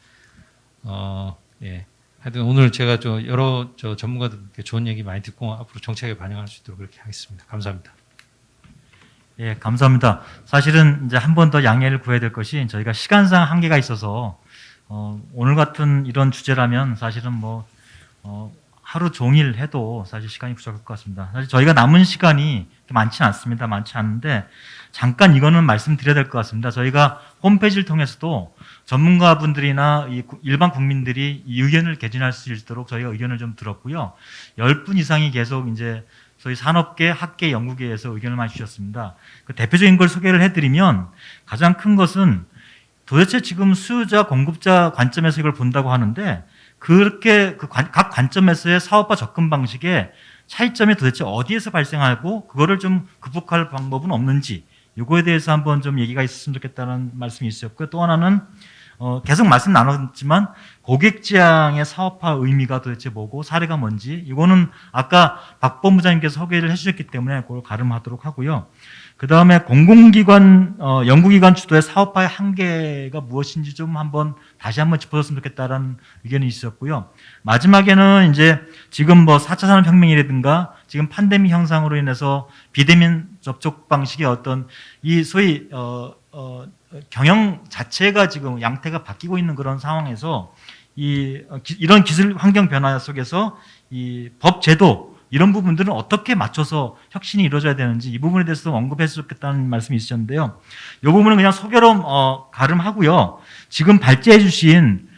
예. 하여튼 오늘 제가 여러 전문가들께 좋은 얘기 많이 듣고 앞으로 정책에 반영할 수 있도록 그렇게 하겠습니다. 감사합니다. 예, 감사합니다. 사실은 이제 한 번 더 양해를 구해야 될 것이 저희가 시간상 한계가 있어서 오늘 같은 이런 주제라면 사실은 뭐 하루 종일 해도 사실 시간이 부족할 것 같습니다. 사실 저희가 남은 시간이 많지 않습니다. 많지 않은데 잠깐 이거는 말씀드려야 될 것 같습니다. 저희가 홈페이지를 통해서도 전문가분들이나 일반 국민들이 이 의견을 개진할 수 있도록 저희가 의견을 좀 들었고요. 10분 이상이 계속 이제 저희 산업계, 학계, 연구계에서 의견을 많이 주셨습니다. 그 대표적인 걸 소개를 해드리면 가장 큰 것은 도대체 지금 수요자, 공급자 관점에서 이걸 본다고 하는데 그렇게 각 관점에서의 사업화 접근 방식에 차이점이 도대체 어디에서 발생하고 그거를 좀 극복할 방법은 없는지 이거에 대해서 한번 좀 얘기가 있었으면 좋겠다는 말씀이 있었고요. 또 하나는 계속 말씀 나눴지만 고객 지향의 사업화 의미가 도대체 뭐고 사례가 뭔지 이거는 아까 박 본부장님께서 소개를 해주셨기 때문에 그걸 가름하도록 하고요. 그 다음에 공공기관, 연구기관 주도의 사업화의 한계가 무엇인지 좀 다시 한번 짚어줬으면 좋겠다라는 의견이 있었고요. 마지막에는 이제 지금 뭐 4차 산업혁명이라든가 지금 팬데믹 현상으로 인해서 비대면 접촉 방식의 어떤 이 소위, 경영 자체가 지금 양태가 바뀌고 있는 그런 상황에서 이런 기술 환경 변화 속에서 이 법 제도 이런 부분들은 어떻게 맞춰서 혁신이 이루어져야 되는지 이 부분에 대해서 언급했으면 좋겠다는 말씀이 있으셨는데요. 이 부분은 그냥 소개로 가름하고요. 지금 발제해 주신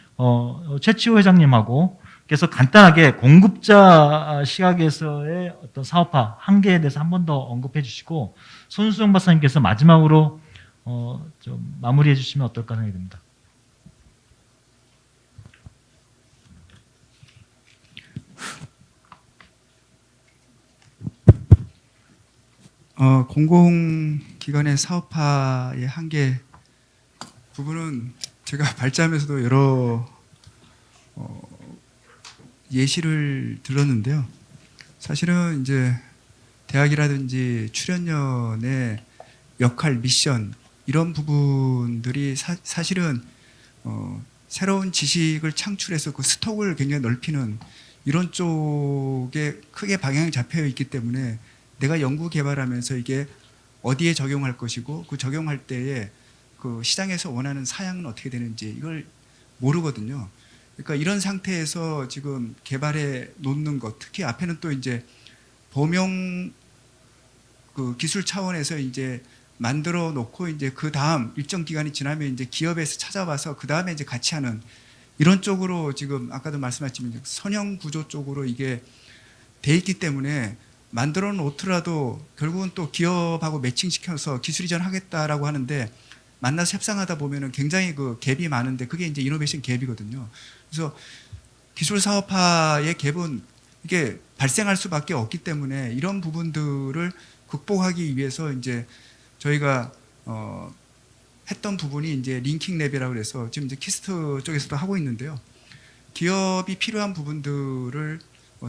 최치호 회장님하고 그래서 간단하게 공급자 시각에서의 어떤 사업화 한계에 대해서 한 번 더 언급해 주시고 손수정 박사님께서 마지막으로 좀 마무리해 주시면 어떨까 생각이 듭니다. 공공기관의 사업화의 한계 부분은 제가 발제하면서도 여러 예시를 들었는데요. 사실은 이제 대학이라든지 출연연의 역할, 미션 이런 부분들이 사실은 새로운 지식을 창출해서 그 스톡을 굉장히 넓히는 이런 쪽에 크게 방향이 잡혀 있기 때문에 내가 연구 개발하면서 이게 어디에 적용할 것이고 그 적용할 때에 그 시장에서 원하는 사양은 어떻게 되는지 이걸 모르거든요. 그러니까 이런 상태에서 지금 개발해 놓는 것, 특히 앞에는 또 이제 범용 그 기술 차원에서 이제 만들어 놓고 이제 그 다음 일정 기간이 지나면 이제 기업에서 찾아와서 그 다음에 이제 같이 하는 이런 쪽으로 지금 아까도 말씀하셨지만 선형 구조 쪽으로 이게 돼 있기 때문에 만들어 놓더라도 결국은 또 기업하고 매칭시켜서 기술 이전하겠다라고 하는데 만나서 협상하다 보면은 굉장히 그 갭이 많은데 그게 이제 이노베이션 갭이거든요. 그래서 기술 사업화의 갭은 이게 발생할 수밖에 없기 때문에 이런 부분들을 극복하기 위해서 이제 저희가 했던 부분이 이제 링킹 랩이라고 해서 지금 이제 키스트 쪽에서도 하고 있는데요. 기업이 필요한 부분들을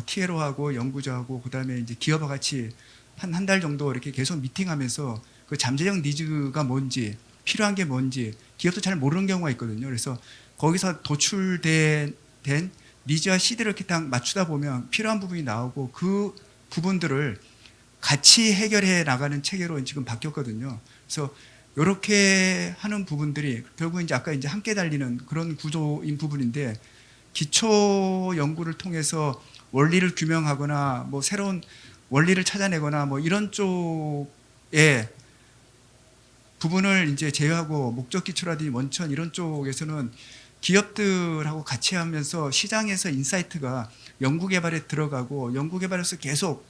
TLO하고 연구자하고 그다음에 이제 기업과 같이 한 달 정도 이렇게 계속 미팅하면서 그 잠재적 니즈가 뭔지 필요한 게 뭔지 기업도 잘 모르는 경우가 있거든요. 그래서 거기서 도출된 니즈와 시드를 이렇게 딱 맞추다 보면 필요한 부분이 나오고 그 부분들을 같이 해결해 나가는 체계로 지금 바뀌었거든요. 그래서 이렇게 하는 부분들이 결국 이제 아까 이제 함께 달리는 그런 구조인 부분인데 기초 연구를 통해서 원리를 규명하거나 뭐 새로운 원리를 찾아내거나 뭐 이런 쪽에 부분을 이제 제외하고 목적 기초라든지 원천 이런 쪽에서는 기업들하고 같이 하면서 시장에서 인사이트가 연구 개발에 들어가고 연구 개발에서 계속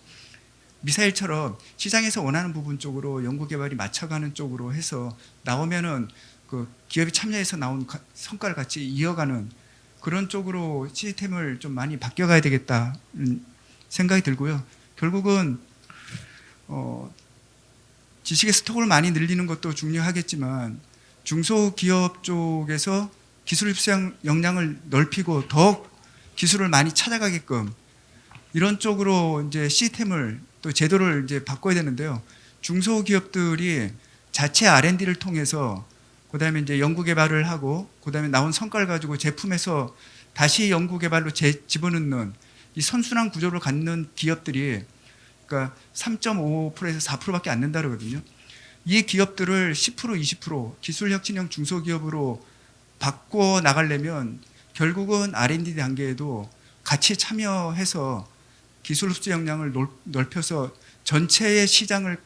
미사일처럼 시장에서 원하는 부분 쪽으로 연구 개발이 맞춰가는 쪽으로 해서 나오면은 그 기업이 참여해서 나온 성과를 같이 이어가는 그런 쪽으로 시스템을 좀 많이 바뀌어가야 되겠다는 생각이 들고요. 결국은 지식의 스톡을 많이 늘리는 것도 중요하겠지만 중소기업 쪽에서 기술 흡수형 역량을 넓히고 더욱 기술을 많이 찾아가게끔 이런 쪽으로 이제 시스템을 또 제도를 이제 바꿔야 되는데요. 중소기업들이 자체 R&D를 통해서 그다음에 이제 연구 개발을 하고 그다음에 나온 성과를 가지고 제품에서 다시 연구 개발로 집어넣는 이 선순환 구조를 갖는 기업들이 그러니까 3.5%에서 4%밖에 안 된다 그러거든요. 이 기업들을 10% 20% 기술 혁신형 중소기업으로 바꿔 나가려면 결국은 R&D 단계에도 같이 참여해서 기술 흡수 역량을 넓혀서 전체의 시장을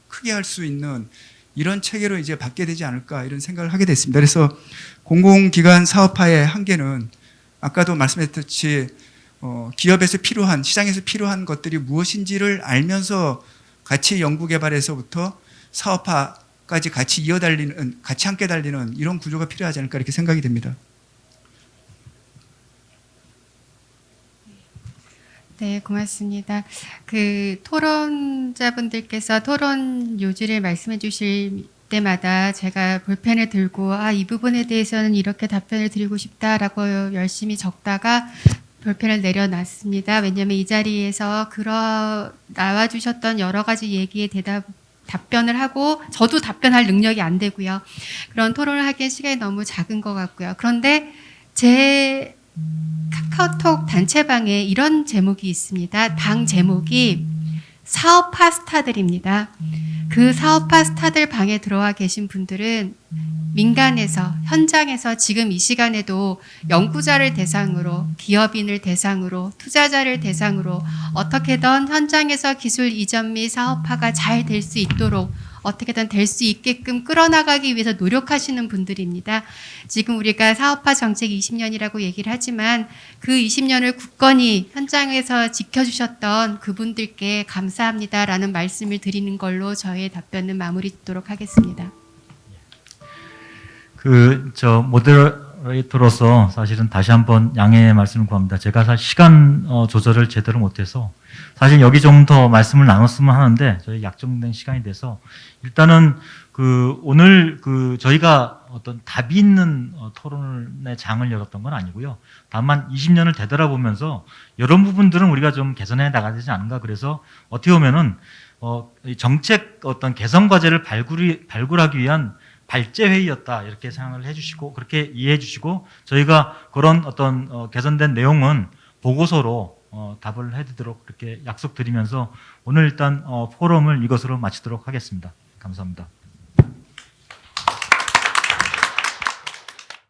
크게 할 수 있는 이런 체계로 이제 받게 되지 않을까 이런 생각을 하게 됐습니다. 그래서 공공기관 사업화의 한계는 아까도 말씀했듯이 기업에서 필요한 시장에서 필요한 것들이 무엇인지를 알면서 같이 연구개발에서부터 사업화까지 같이 같이 함께 달리는 이런 구조가 필요하지 않을까 이렇게 생각이 됩니다. 네, 고맙습니다. 그 토론자분들께서 토론 요지를 말씀해 주실 때마다 제가 볼펜을 들고 이 부분에 대해서는 이렇게 답변을 드리고 싶다라고 열심히 적다가 볼펜을 내려놨습니다. 왜냐하면 이 자리에서 나와 주셨던 여러 가지 얘기에 답변을 하고 저도 답변할 능력이 안 되고요. 그런 토론을 하기엔 시간이 너무 작은 것 같고요. 그런데 제 카카오톡 단체방에 이런 제목이 있습니다. 방 제목이 사업화 스타들입니다. 그 사업화 스타들 방에 들어와 계신 분들은 민간에서 현장에서 지금 이 시간에도 연구자를 대상으로 기업인을 대상으로 투자자를 대상으로 어떻게든 현장에서 기술 이전 및 사업화가 잘 될 수 있도록 어떻게든 될 수 있게끔 끌어나가기 위해서 노력하시는 분들입니다. 지금 우리가 사업화 정책 20년이라고 얘기를 하지만 그 20년을 굳건히 현장에서 지켜주셨던 그분들께 감사합니다라는 말씀을 드리는 걸로 저의 답변은 마무리 짓도록 하겠습니다. 모더레이터로서 사실은 다시 한번 양해의 말씀을 구합니다. 제가 사실 시간 조절을 제대로 못해서 사실 여기 좀 더 말씀을 나눴으면 하는데 저희 약정된 시간이 돼서 일단은 오늘 저희가 어떤 답이 있는 토론의 장을 열었던 건 아니고요. 다만 20년을 되돌아보면서 이런 부분들은 우리가 좀 개선해 나가야 되지 않은가. 그래서 어떻게 보면은 이 정책 어떤 개선 과제를 발굴하기 위한 발제 회의였다 이렇게 생각을 해주시고 그렇게 이해해 주시고 저희가 그런 어떤 개선된 내용은 보고서로 답을 해드리도록 그렇게 약속드리면서 오늘 일단 포럼을 이것으로 마치도록 하겠습니다. 감사합니다.